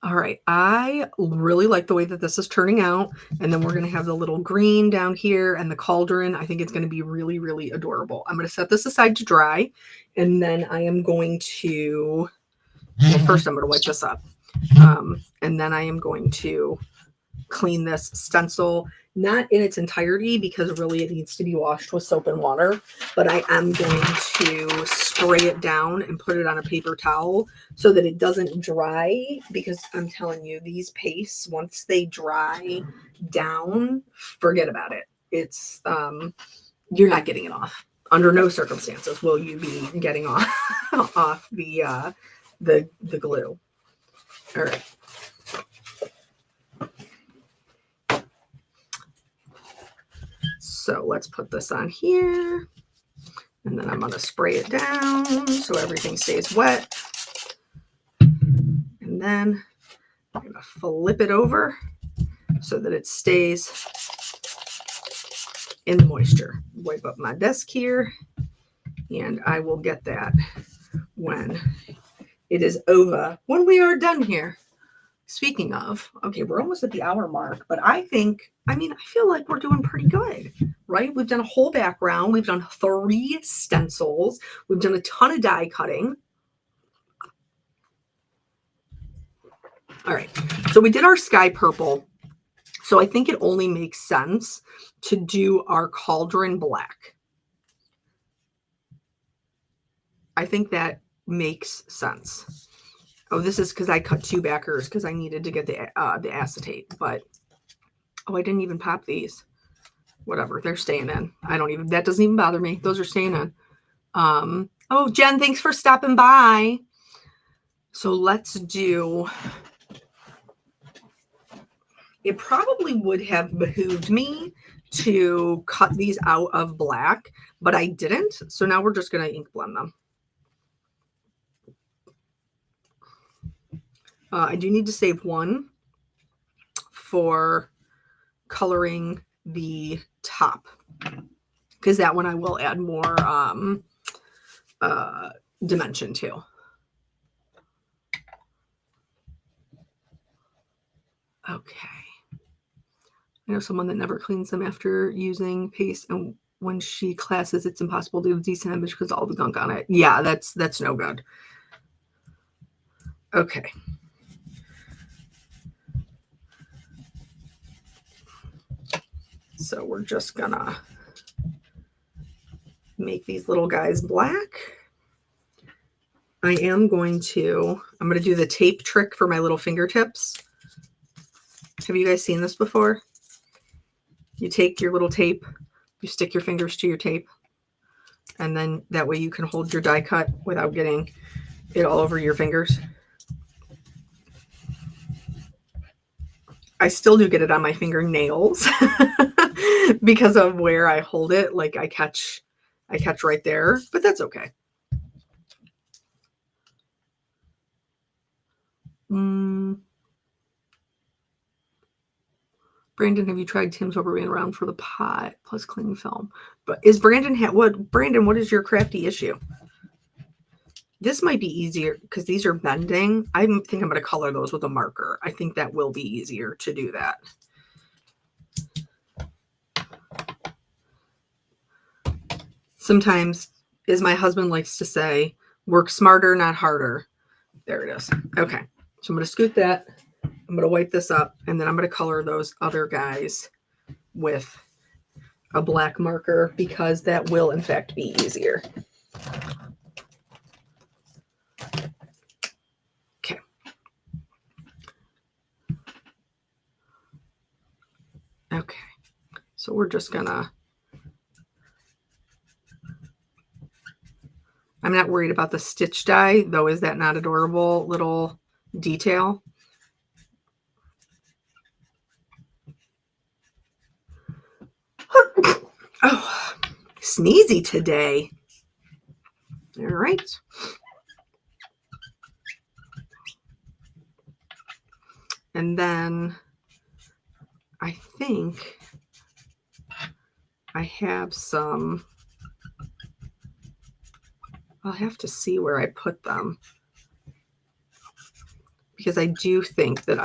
[SPEAKER 1] All right. I really like the way that this is turning out. And then we're going to have the little green down here and the cauldron. I think it's going to be really, really adorable. I'm going to set this aside to dry. And then I am going to, well, first I'm going to wipe this up. And then I am going to clean this stencil, not in its entirety because really it needs to be washed with soap and water, but I am going to spray it down and put it on a paper towel so that it doesn't dry, because I'm telling you, these pastes, once they dry down, forget about it. It's you're not getting it off. Under no circumstances will you be getting off the glue. All right. So let's put this on here, and then I'm going to spray it down so everything stays wet. And then I'm going to flip it over so that it stays in the moisture. Wipe up my desk here, and I will get that when it is over, when we are done here. Speaking of, okay, we're almost at the hour mark, but I feel like we're doing pretty good, right? We've done a whole background. We've done 3 stencils. We've done a ton of die cutting. All right, so we did our sky purple. So I think it only makes sense to do our cauldron black. I think that makes sense. Oh, this is because I cut 2 backers because I needed to get the acetate, but oh, I didn't even pop these. Whatever, they're staying in. That doesn't even bother me. Those are staying in. Oh, Jen, thanks for stopping by. So let's do, it probably would have behooved me to cut these out of black, but I didn't. So now we're just going to ink blend them. I do need to save one for coloring the top, because that one I will add more dimension to. Okay. I know someone that never cleans them after using paste, and when she classes, it's impossible to do a decent image because of all the gunk on it. Yeah, that's no good. Okay. So we're just gonna make these little guys black. I'm gonna do the tape trick for my little fingertips. Have you guys seen this before? You take your little tape, you stick your fingers to your tape, and then that way you can hold your die cut without getting it all over your fingers. I still do get it on my fingernails because of where I hold it. Like I catch right there, but that's okay. Brandon, have you tried Tim's rubber band around for the pot plus cling film? But is Brandon Brandon, what is your crafty issue? This might be easier because these are bending. I think I'm going to color those with a marker. I think that will be easier to do that. Sometimes, as my husband likes to say, work smarter, not harder. There it is. Okay. So I'm going to scoot that. I'm going to wipe this up, and then I'm going to color those other guys with a black marker because that will, in fact, be easier. Okay. Okay. So we're just going to... I'm not worried about the stitch die, though. Is that not adorable little detail? Oh, sneezy today. All right. And then I think I have some... I'll have to see where I put them, because I do think that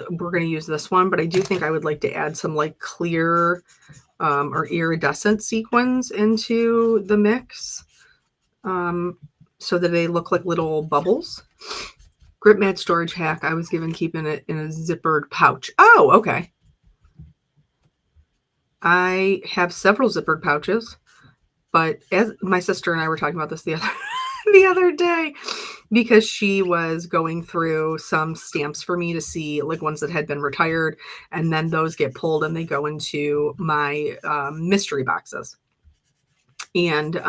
[SPEAKER 1] we're going to use this one, but I do think I would like to add some like clear or iridescent sequins into the mix so that they look like little bubbles. Grip mat storage hack. I was given keeping it in a zippered pouch. Oh, okay. I have several zippered pouches. But as my sister and I were talking about this the other day, because she was going through some stamps for me to see like ones that had been retired, and then those get pulled and they go into my mystery boxes. And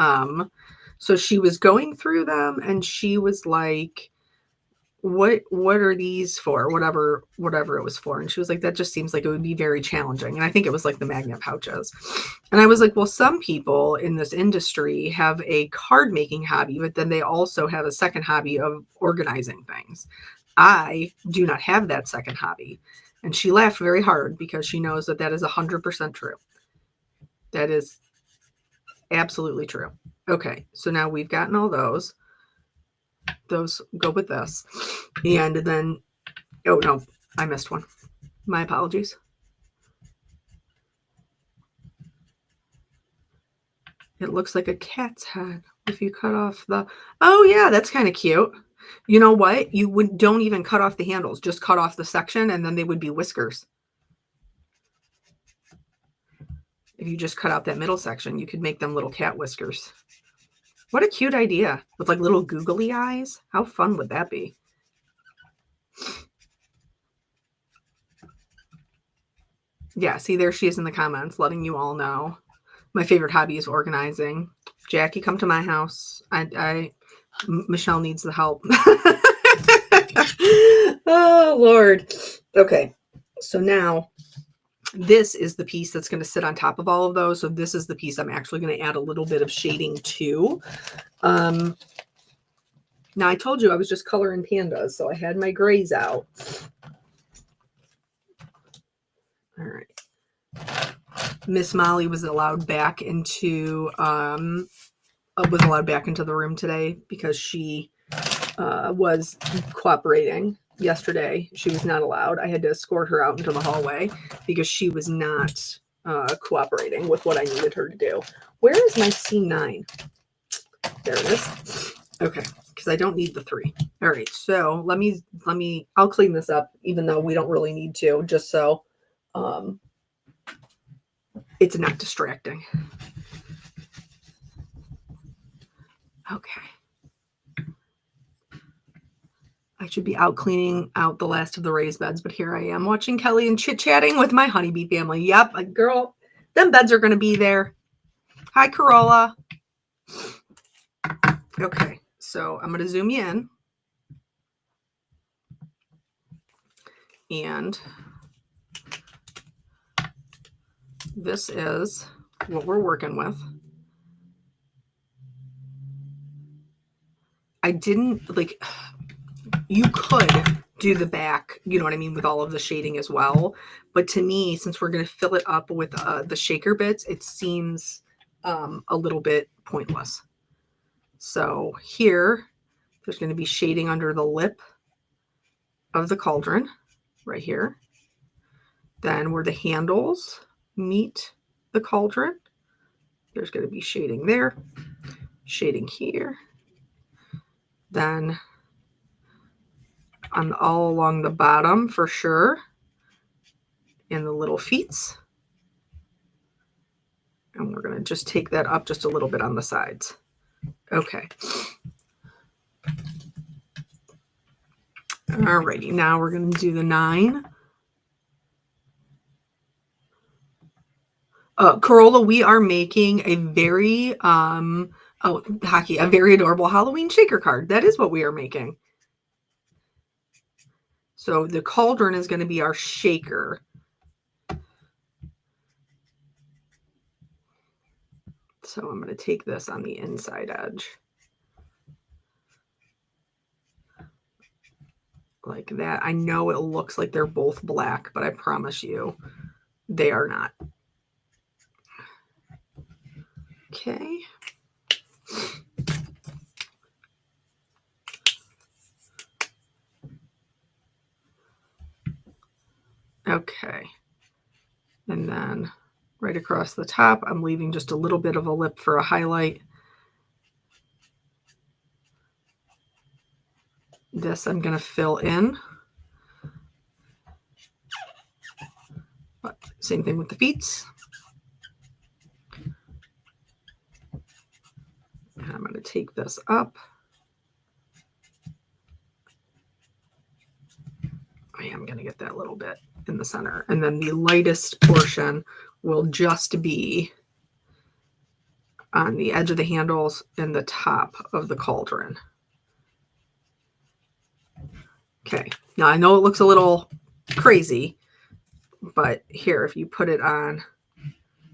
[SPEAKER 1] so she was going through them and she was like, what are these for? Whatever it was for. And she was like, that just seems like it would be very challenging. And I think it was like the magnet pouches. And I was like, well, some people in this industry have a card making hobby, but then they also have a second hobby of organizing things. I do not have that second hobby. And she laughed very hard because she knows that is 100% true. That is absolutely true. Okay. So now we've gotten all those. Those go with this. And then, oh no, I missed one. My apologies. It looks like a cat's head if you cut off the... Oh yeah, that's kind of cute. You know what? You don't even cut off the handles. Just cut off the section and then they would be whiskers. If you just cut out that middle section, you could make them little cat whiskers. What a cute idea. With like little googly eyes. How fun would that be? Yeah, see, there she is in the comments letting you all know. My favorite hobby is organizing. Jackie, come to my house. Michelle needs the help. Oh, Lord. Okay, so now this is the piece that's going to sit on top of all of those. So this is the piece I'm actually going to add a little bit of shading to. Now, I told you I was just coloring pandas, so I had my grays out. All right. Miss Molly was allowed back into the room today because she was cooperating. yesterday. She was not allowed. I had to escort her out into the hallway because she was not cooperating with what I needed her to do. Where is my C9? There it is. Okay, because I don't need the 3. All right, so let me, I'll clean this up, even though we don't really need to, just so it's not distracting. Okay. I should be out cleaning out the last of the raised beds, but here I am watching Kelly and chit-chatting with my honeybee family. Yep, girl, them beds are going to be there. Hi, Corolla. Okay, so I'm going to zoom you in. And this is what we're working with. I didn't, like, you could do the back, you know what I mean, with all of the shading as well. But to me, since we're going to fill it up with the shaker bits, it seems a little bit pointless. So here, there's going to be shading under the lip of the cauldron right here. Then where the handles meet the cauldron, there's going to be shading there, shading here. Then on all along the bottom for sure, and the little feets. And we're going to just take that up just a little bit on the sides. Okay. Alrighty, now we're going to do the 9. Corolla, we are making a very, Hockey, a very adorable Halloween shaker card. That is what we are making. So the cauldron is going to be our shaker. So I'm going to take this on the inside edge. Like that. I know it looks like they're both black, but I promise you they are not. Okay. Okay. And then right across the top, I'm leaving just a little bit of a lip for a highlight. This I'm going to fill in. But same thing with the feet. And I'm going to take this up. I am going to get that little bit in the center. And then the lightest portion will just be on the edge of the handles and the top of the cauldron. Okay, now I know it looks a little crazy, but here, if you put it on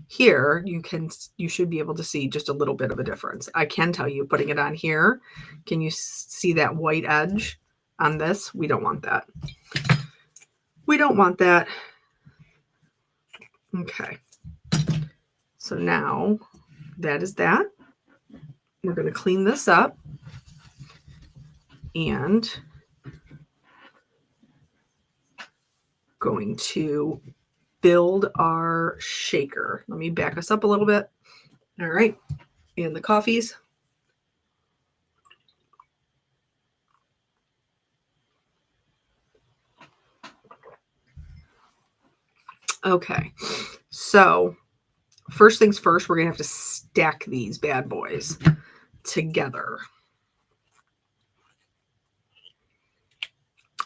[SPEAKER 1] here, you should be able to see just a little bit of a difference. I can tell you, putting it on here, can you see that white edge on this? We don't want that. We don't want that. Okay. So now that is that. We're going to clean this up and going to build our shaker. Let me back us up a little bit. All right. And the coffees. Okay. So first things first, we're going to have to stack these bad boys together.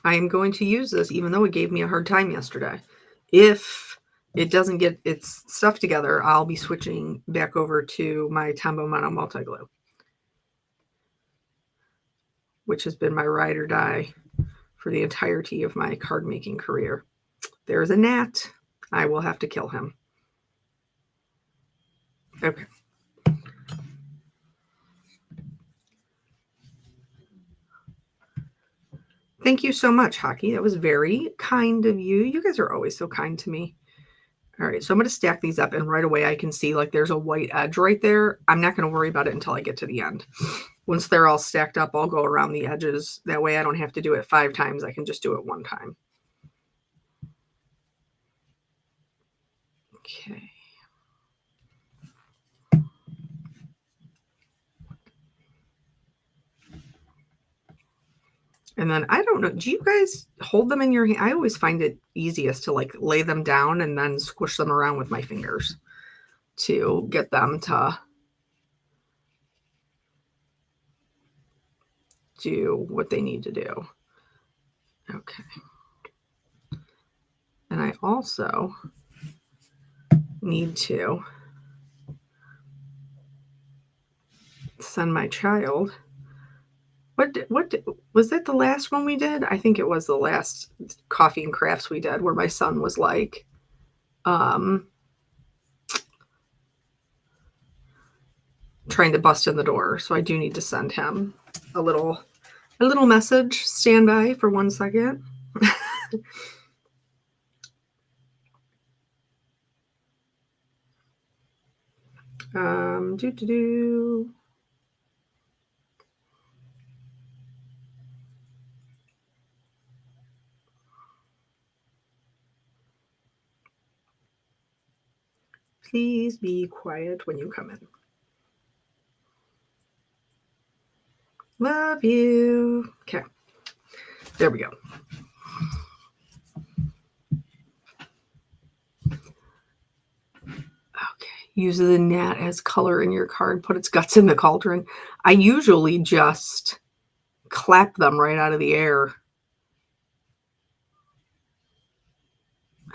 [SPEAKER 1] I am going to use this, even though it gave me a hard time yesterday. If it doesn't get its stuff together, I'll be switching back over to my Tombow Mono Multi-Glue, which has been my ride or die for the entirety of my card making career. There's a gnat. I will have to kill him. Okay. Thank you so much, Hockey. That was very kind of you. You guys are always so kind to me. All right, so I'm going to stack these up, and right away I can see like there's a white edge right there. I'm not going to worry about it until I get to the end. Once they're all stacked up, I'll go around the edges. That way I don't have to do it 5 times. I can just do it 1 time. Okay. And then I don't know, do you guys hold them in your hand? I always find it easiest to like lay them down and then squish them around with my fingers to get them to do what they need to do. Okay. And I also need to send my child. What was that the last one we did? I think it was the last coffee and crafts we did where my son was like, trying to bust in the door. So I do need to send him a little message. Stand by for 1 second. Please be quiet when you come in. Love you. Okay. There we go. Okay. Use the gnat as color in your card. Put its guts in the cauldron. I usually just clap them right out of the air.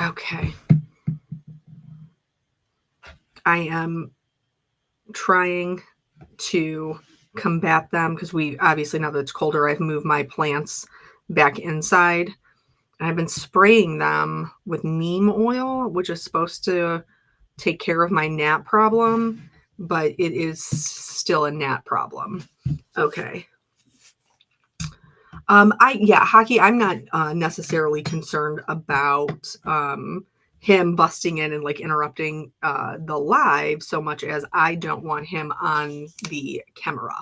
[SPEAKER 1] Okay. I am trying to combat them because we obviously, now that it's colder, I've moved my plants back inside. I've been spraying them with neem oil, which is supposed to take care of my gnat problem, but it is still a gnat problem. Okay. Hockey, I'm not necessarily concerned about him busting in and like interrupting the live so much as I don't want him on the camera.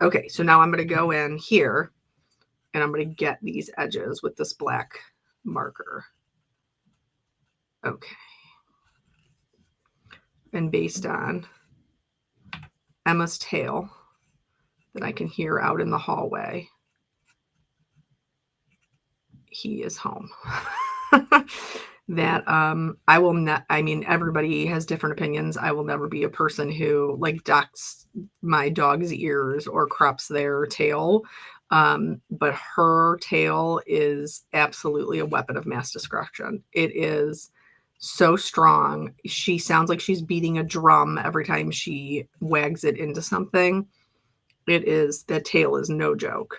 [SPEAKER 1] Okay, so now I'm going to go in here and I'm going to get these edges with this black marker. Okay. And based on Emma's tail that I can hear out in the hallway, he is home. That I will not, I mean, everybody has different opinions. I will never be a person who like ducks my dog's ears or crops their tail. But her tail is absolutely a weapon of mass destruction. It is so strong. She sounds like she's beating a drum every time she wags it into something. That tail is no joke.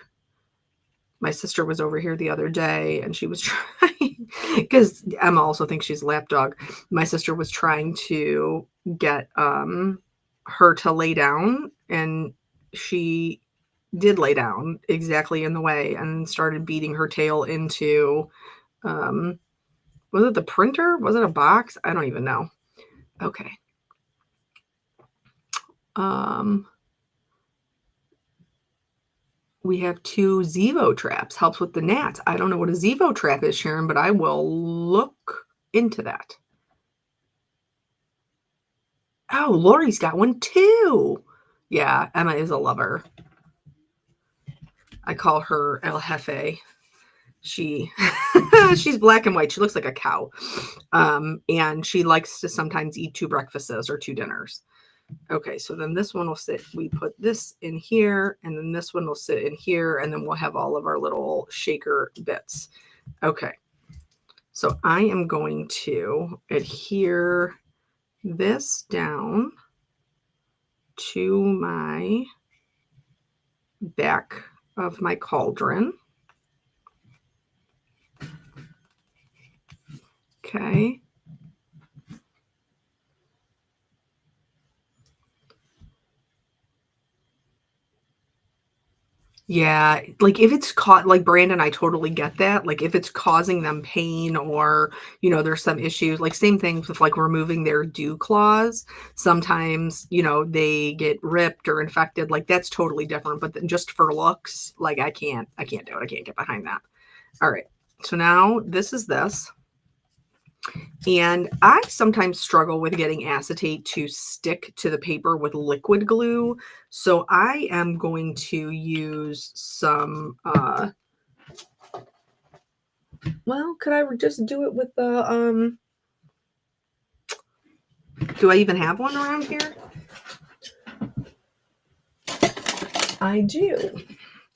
[SPEAKER 1] My sister was over here the other day and she was trying, because Emma also thinks she's a lap dog. My sister was trying to get her to lay down, and she did lay down exactly in the way and started beating her tail into, was it the printer? Was it a box? I don't even know. Okay. We have 2 Zevo traps. Helps with the gnats. I don't know what a Zevo trap is, Sharon, but I will look into that. Oh, Lori's got one too. Yeah, Emma is a lover. I call her El Jefe. She's black and white. She looks like a cow. And she likes to sometimes eat 2 breakfasts or 2 dinners. Okay, so then this one will sit, we put this in here, and then this one will sit in here, and then we'll have all of our little shaker bits. Okay, so I am going to adhere this down to my back of my cauldron. Okay. Yeah, like, if it's caught like, Brandon, I totally get that, like, if it's causing them pain or, there's some issues, like, same things with, like, removing their dew claws. Sometimes, they get ripped or infected, like, that's totally different, but then just for looks, like, I can't do it, I can't get behind that. Alright, so now this is this. And I sometimes struggle with getting acetate to stick to the paper with liquid glue. So I am going to use some, well, could I just do it with the, do I even have one around here? I do.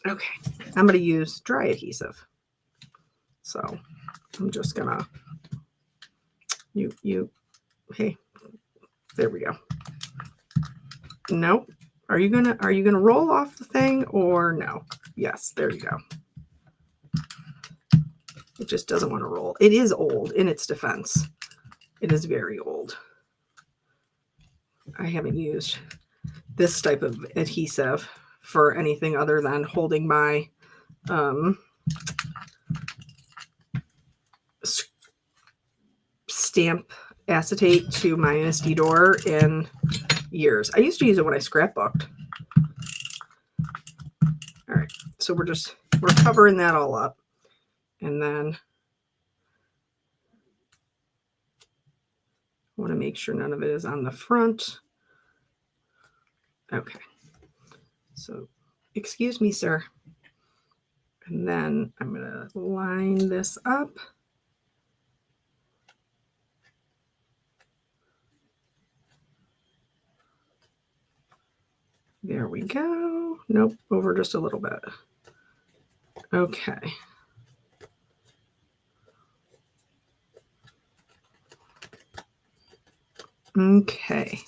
[SPEAKER 1] Okay, I'm going to use dry adhesive. So I'm just going to, hey, there we go. Nope. Are you gonna roll off the thing or no? Yes, there you go. It just doesn't want to roll. It is old in its defense. It is very old. I haven't used this type of adhesive for anything other than holding my stamp acetate to my MSD door in years. I used to use it when I scrapbooked. All right, so we're covering that all up, and then I want to make sure none of it is on the front. Okay, so excuse me, sir. And then I'm going to line this up. There we go. Nope, over just a little bit. Okay. Okay.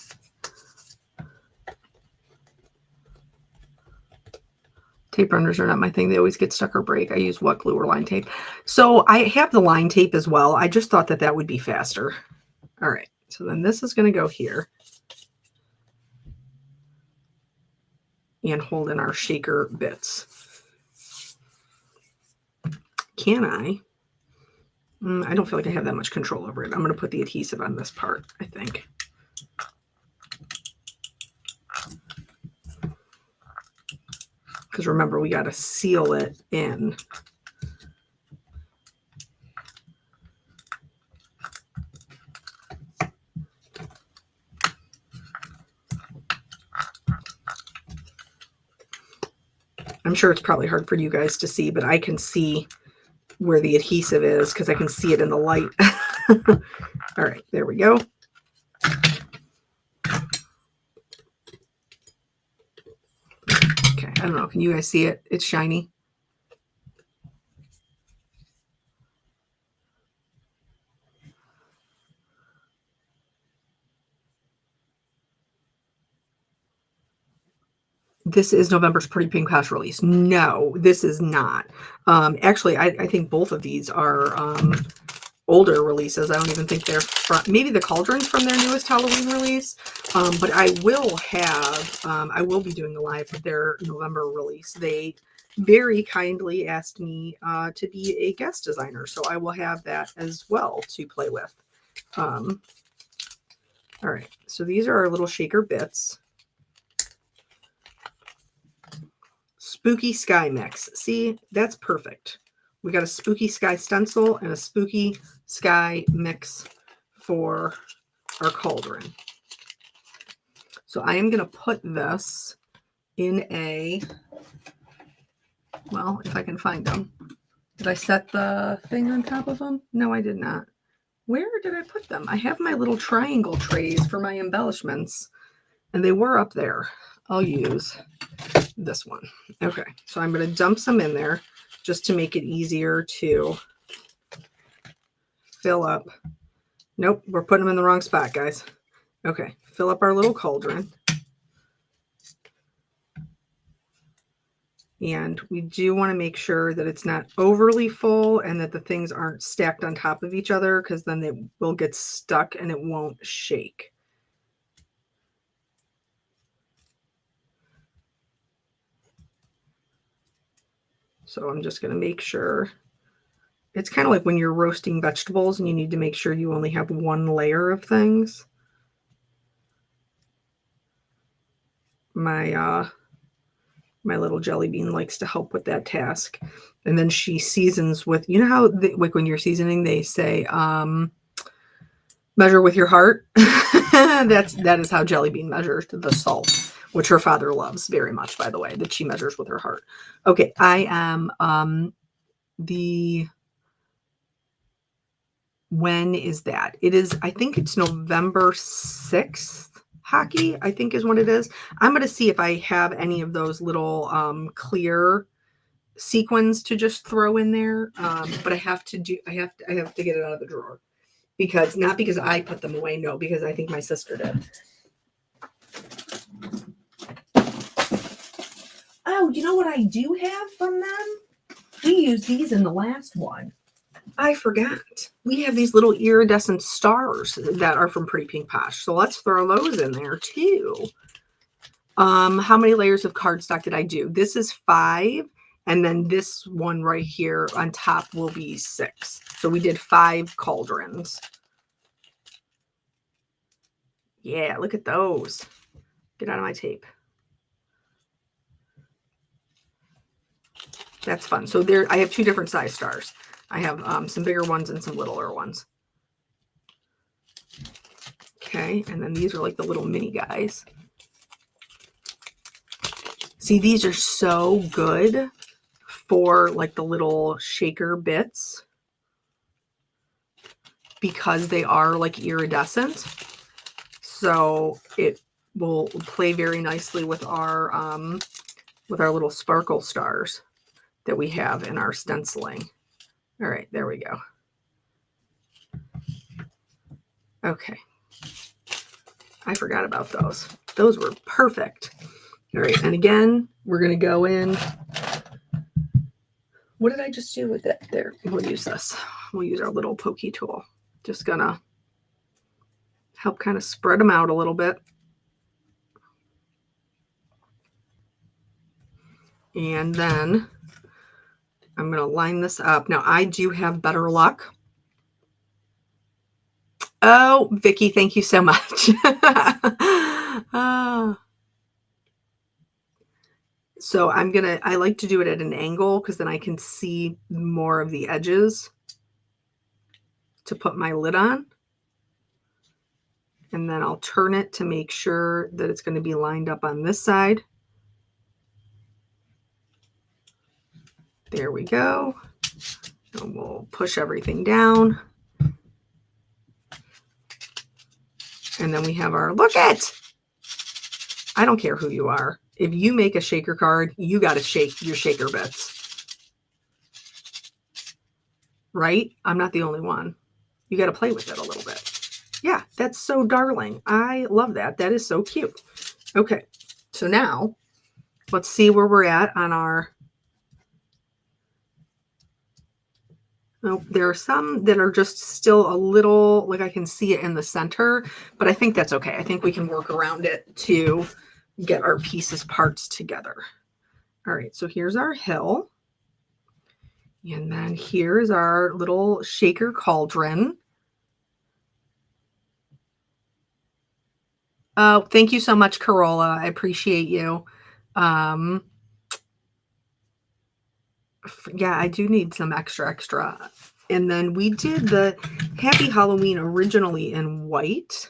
[SPEAKER 1] Tape runners are not my thing. They always get stuck or break. I use wet glue or line tape. So I have the line tape as well. I just thought that would be faster. All right. So then this is going to go here and hold in our shaker bits. Can I? I don't feel like I have that much control over it. I'm going to put the adhesive on this part, I think. Because remember, we got to seal it in. I'm sure it's probably hard for you guys to see, but I can see where the adhesive is because I can see it in the light. All right, there we go. Okay, I don't know. Can you guys see it? It's shiny. This is November's Pretty Pink Posh release. No, this is not. Actually, I think both of these are older releases. I don't even think they're from, maybe the Cauldron's from their newest Halloween release. But I will be doing a live with their November release. They very kindly asked me to be a guest designer, so I will have that as well to play with. All right, so these are our little shaker bits. Spooky Sky mix. See, that's perfect. We got a Spooky Sky stencil and a Spooky Sky mix for our cauldron. So I am going to put this in a, well, if I can find them. Did I set the thing on top of them? No, I did not. Where did I put them? I have my little triangle trays for my embellishments, and they were up there. I'll use this one. Okay, so I'm going to dump some in there just to make it easier to fill up. Nope, we're putting them in the wrong spot, guys. Okay, fill up our little cauldron. And we do want to make sure that it's not overly full and that the things aren't stacked on top of each other, because then they will get stuck and it won't shake. So I'm just going to make sure. It's kind of like when you're roasting vegetables and you need to make sure you only have one layer of things. My little jelly bean likes to help with that task. And then she seasons with, you know how like when you're seasoning, they say, measure with your heart. That is how Jelly Bean measures the salt, which her father loves very much, by the way, that she measures with her heart. Okay, I am when is that? It is, I think it's November 6th. Hockey, I think is what it is. I'm going to see if I have any of those little clear sequins to just throw in there. But I have to get it out of the drawer. Not because I put them away, no, because I think my sister did. Oh, you know what I do have from them? We used these in the last one. I forgot. We have these little iridescent stars that are from Pretty Pink Posh. So let's throw those in there too. How many layers of cardstock did I do? This is 5. And then this one right here on top will be 6. So we did 5 cauldrons. Yeah, look at those. Get out of my tape. That's fun. So I have 2 different size stars. I have some bigger ones and some littler ones. Okay, and then these are like the little mini guys. See, these are so good for like the little shaker bits because they are like iridescent. So it will play very nicely with our little sparkle stars that we have in our stenciling. All right, there we go. Okay. I forgot about those. Those were perfect. All right, and again, we're going to go in. What did I just do with it? There, we'll use this. We'll use our little pokey tool. Just going to help kind of spread them out a little bit. And then I'm going to line this up. Now, I do have better luck. Oh, Vicky, thank you so much. So I like to do it at an angle because then I can see more of the edges to put my lid on. And then I'll turn it to make sure that it's going to be lined up on this side. There we go. And we'll push everything down. And then we have our, look it! I don't care who you are. If you make a shaker card, you got to shake your shaker bits. Right? I'm not the only one. You got to play with it a little bit. Yeah, that's so darling. I love that. That is so cute. Okay, so now let's see where we're at on our... Oh, there are some that are just still a little, like I can see it in the center, but I think that's okay. I think we can work around it to get our parts together. All right, so here's our hill. And then here's our little shaker cauldron. Oh, thank you so much, Corolla. I appreciate you. Yeah, I do need some extra. And then we did the Happy Halloween originally in white.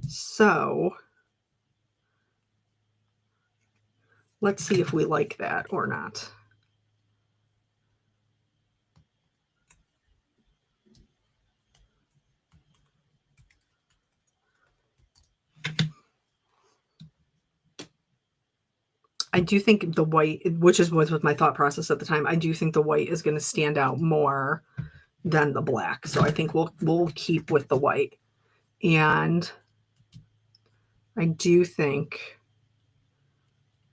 [SPEAKER 1] So let's see if we like that or not. I do think the white, which was with my thought process at the time, I do think the white is going to stand out more than the black. So I think we'll keep with the white. And I do think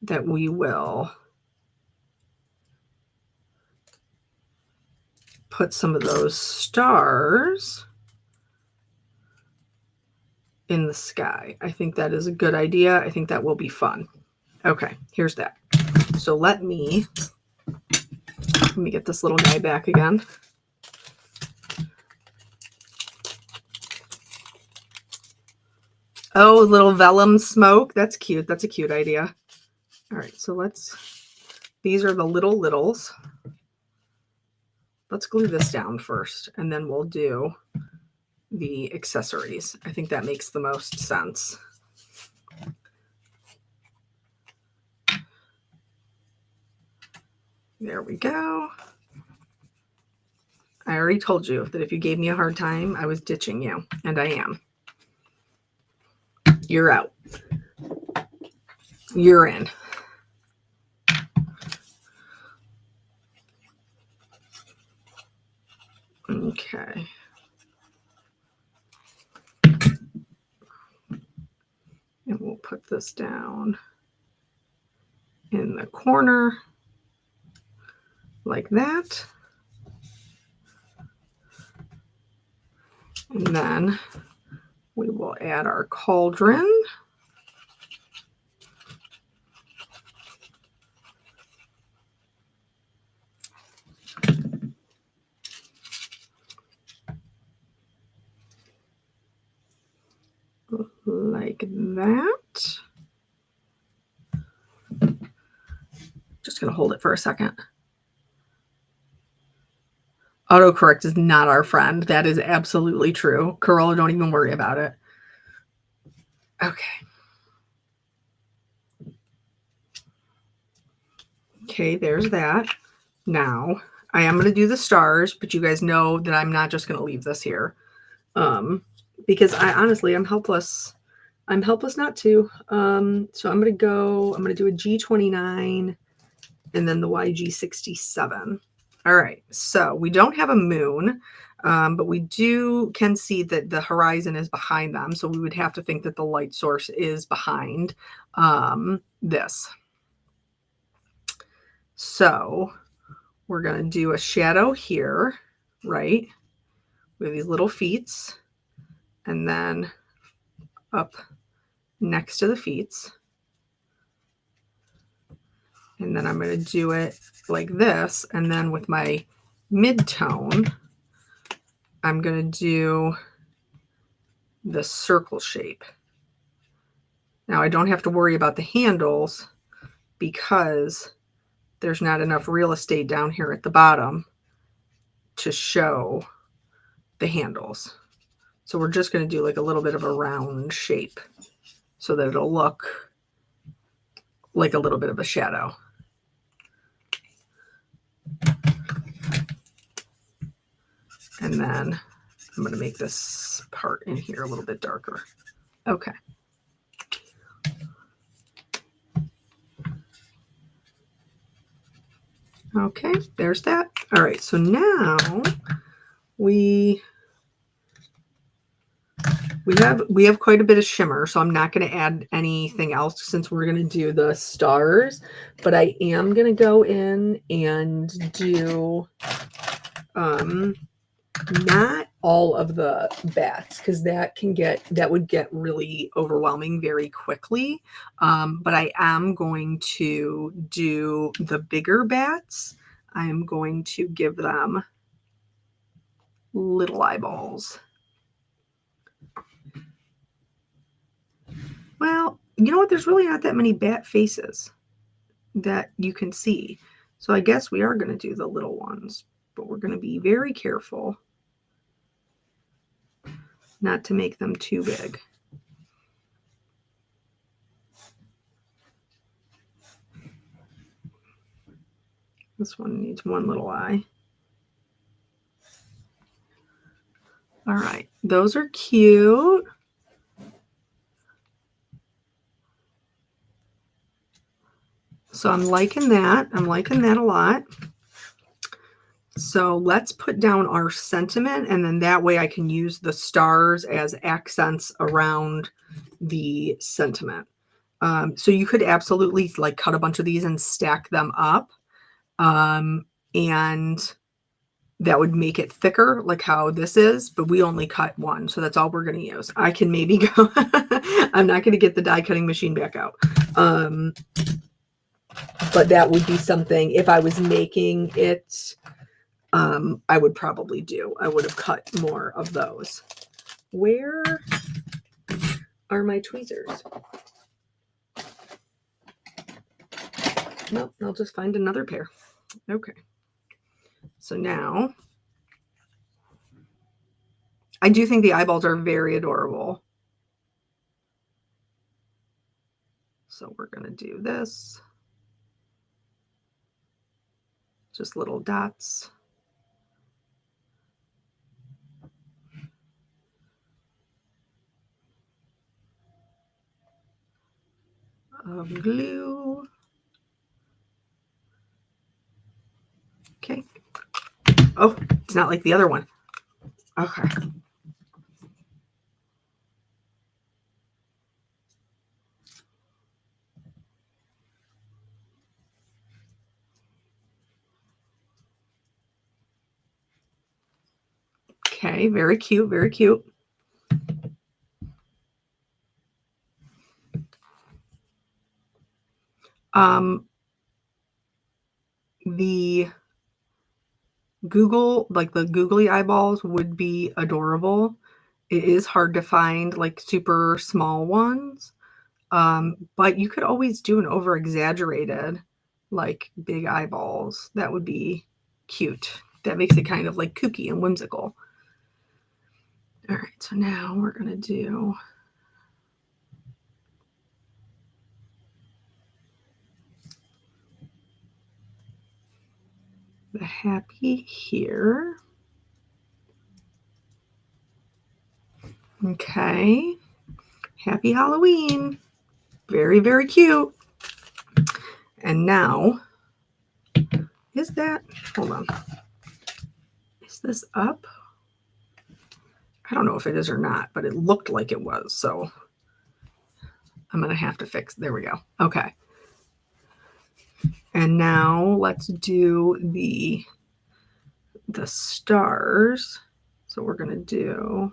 [SPEAKER 1] that we will put some of those stars in the sky. I think that is a good idea. I think that will be fun. Okay, here's that. So let me get this little guy back again. Oh, little vellum smoke. That's cute. That's a cute idea. All right, so these are the littles. Let's glue this down first, and then we'll do the accessories. I think that makes the most sense. There we go. I already told you that if you gave me a hard time, I was ditching you, and I am. You're out. You're in. Okay. And we'll put this down in the corner like that. And then we will add our cauldron. Like that. Just going to hold it for a second. Autocorrect is not our friend. That is absolutely true. Corolla, don't even worry about it. Okay. Okay, there's that. Now, I am going to do the stars, but you guys know that I'm not just going to leave this here. Because I'm helpless. I'm helpless not to. So I'm going to do a G29 and then the YG67. All right, so we don't have a moon, but we can see that the horizon is behind them. So we would have to think that the light source is behind this. So we're going to do a shadow here, right? With these little feet, and then up next to the feet. And then I'm going to do it like this. And then with my mid-tone, I'm going to do the circle shape. Now I don't have to worry about the handles because there's not enough real estate down here at the bottom to show the handles. So we're just going to do like a little bit of a round shape so that it'll look like a little bit of a shadow. And then I'm going to make this part in here a little bit darker. Okay. Okay, there's that. All right, so now we have quite a bit of shimmer, so I'm not going to add anything else since we're going to do the stars, but I am going to go in and do not all of the bats because that would get really overwhelming very quickly. But I am going to do the bigger bats. I am going to give them little eyeballs. Well, you know what? There's really not that many bat faces that you can see. So I guess we are going to do the little ones, but we're going to be very careful not to make them too big. This one needs one little eye. All right, those are cute. So I'm liking that. I'm liking that a lot. So let's put down our sentiment, and then that way I can use the stars as accents around the sentiment. So you could absolutely like cut a bunch of these and stack them up. And that would make it thicker like how this is, but we only cut one. So that's all we're going to use. I can maybe go, I'm not going to get the die cutting machine back out. But that would be something, if I was making it, I would probably do. I would have cut more of those. Where are my tweezers? Nope, I'll just find another pair. Okay. So now, I do think the eyeballs are very adorable. So we're going to do this. Just little dots. Of glue. Okay. Oh, it's not like the other one. Okay. Okay, very cute, very cute. The the googly eyeballs would be adorable. It is hard to find like super small ones. But you could always do an over exaggerated, like big eyeballs. That would be cute. That makes it kind of like kooky and whimsical. All right, so now we're going to do the happy here. Okay. Happy Halloween. Very, very cute. And now, is that, hold on. Is this up? I don't know if it is or not, but it looked like it was. So I'm going to have to fix, there we go. Okay. And now let's do the stars. So we're going to do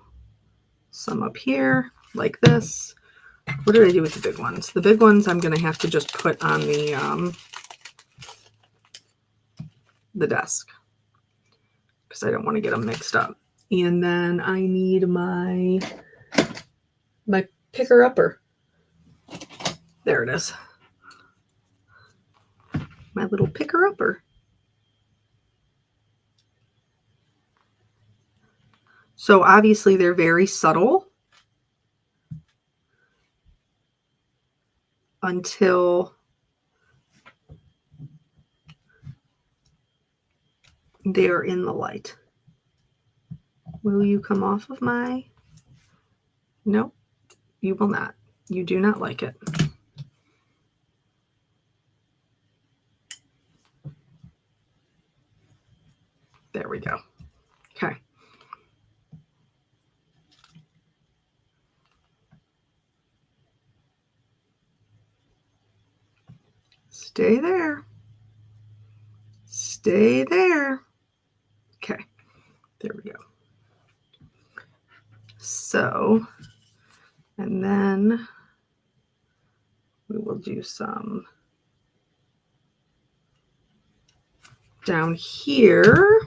[SPEAKER 1] some up here like this. What did I do with the big ones? The big ones I'm going to have to just put on the desk because I don't want to get them mixed up. And then I need my picker upper. There it is. My little picker upper. So obviously they're very subtle until they are in the light. Will you come off of my? No, you will not. You do not like it. There we go. Okay. Stay there. Stay there. Okay. There we go. So, and then we will do some down here.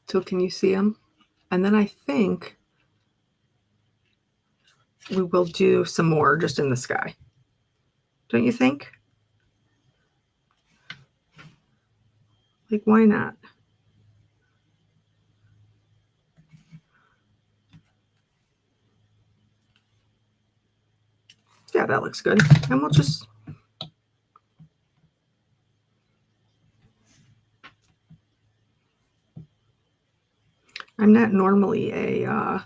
[SPEAKER 1] So can you see them? And then I think we will do some more just in the sky. Don't you think? Like, why not? Yeah, that looks good. And we'll just... I'm not normally a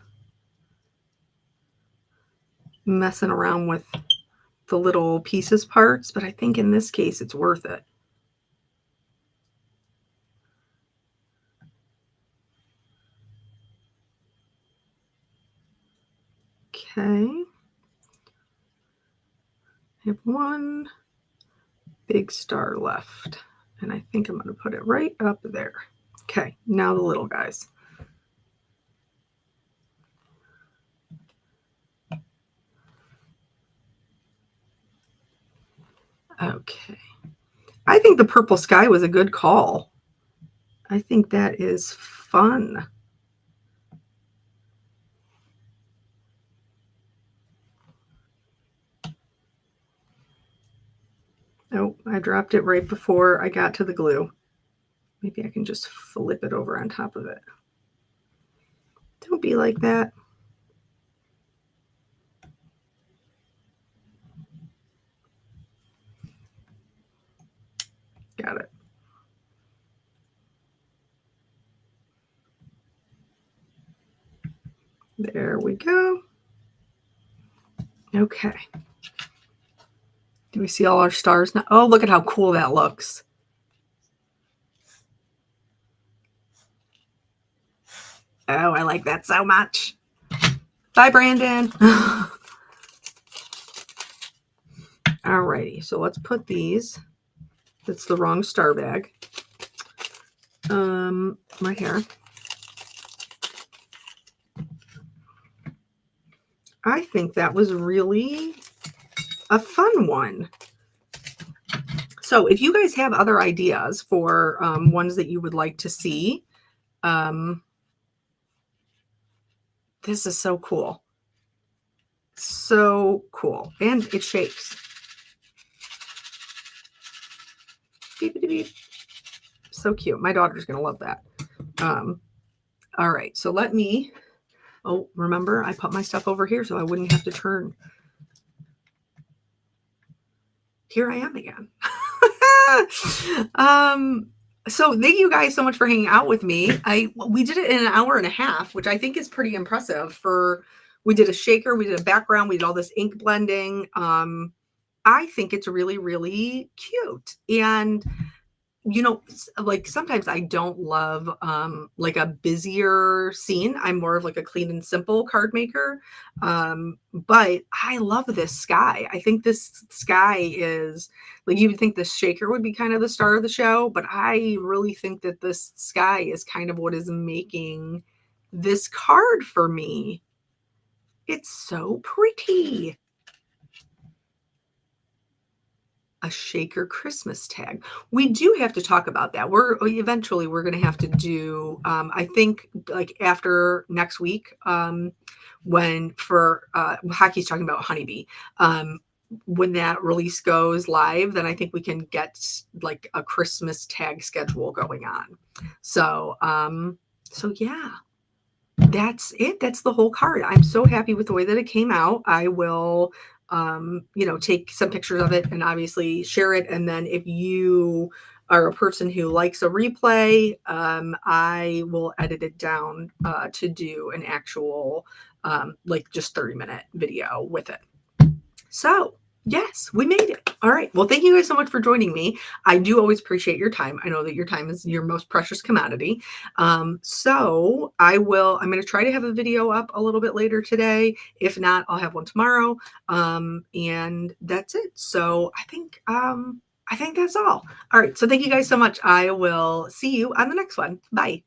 [SPEAKER 1] messing around with the little pieces parts, but I think in this case it's worth it. Okay. I have one big star left, and I think I'm going to put it right up there. Okay, now the little guys. Okay. I think the purple sky was a good call. I think that is fun. Oh, I dropped it right before I got to the glue. Maybe I can just flip it over on top of it. Don't be like that. Got it. There we go. Okay. Do we see all our stars now? Oh, look at how cool that looks. Oh, I like that so much. Bye, Brandon. Alrighty, so let's put these. That's the wrong star bag. Right here. I think that was really a fun one. So if you guys have other ideas for ones that you would like to see, this is so cool. So cool. And it shakes. Beep, beep, beep. So cute. My daughter's going to love that. All right. So let me, oh, remember I put my stuff over here so I wouldn't have to turn. Here I am again. So thank you guys so much for hanging out with me. We did it in an hour and a half, which I think is pretty impressive for, we did a shaker, we did a background, we did all this ink blending. I think it's really, really cute. And you know, like sometimes I don't love like a busier scene. I'm more of like a clean and simple card maker. But I love this sky. I think this sky is like, you would think the shaker would be kind of the star of the show, but I really think that this sky is kind of what is making this card for me. It's so pretty. A shaker Christmas tag. We do have to talk about that. We're going to have to do, I think like after next week, when for, Hockey's talking about Honeybee, when that release goes live, then I think we can get like a Christmas tag schedule going on. So, so yeah, that's it. That's the whole card. I'm so happy with the way that it came out. I will, take some pictures of it and obviously share it. And then if you are a person who likes a replay, I will edit it down to do an actual, like just 30-minute video with it. So yes, we made it. All right. Well, thank you guys so much for joining me. I do always appreciate your time. I know that your time is your most precious commodity. So I'm going to try to have a video up a little bit later today. If not, I'll have one tomorrow. And that's it. So I think that's all. All right. So thank you guys so much. I will see you on the next one. Bye.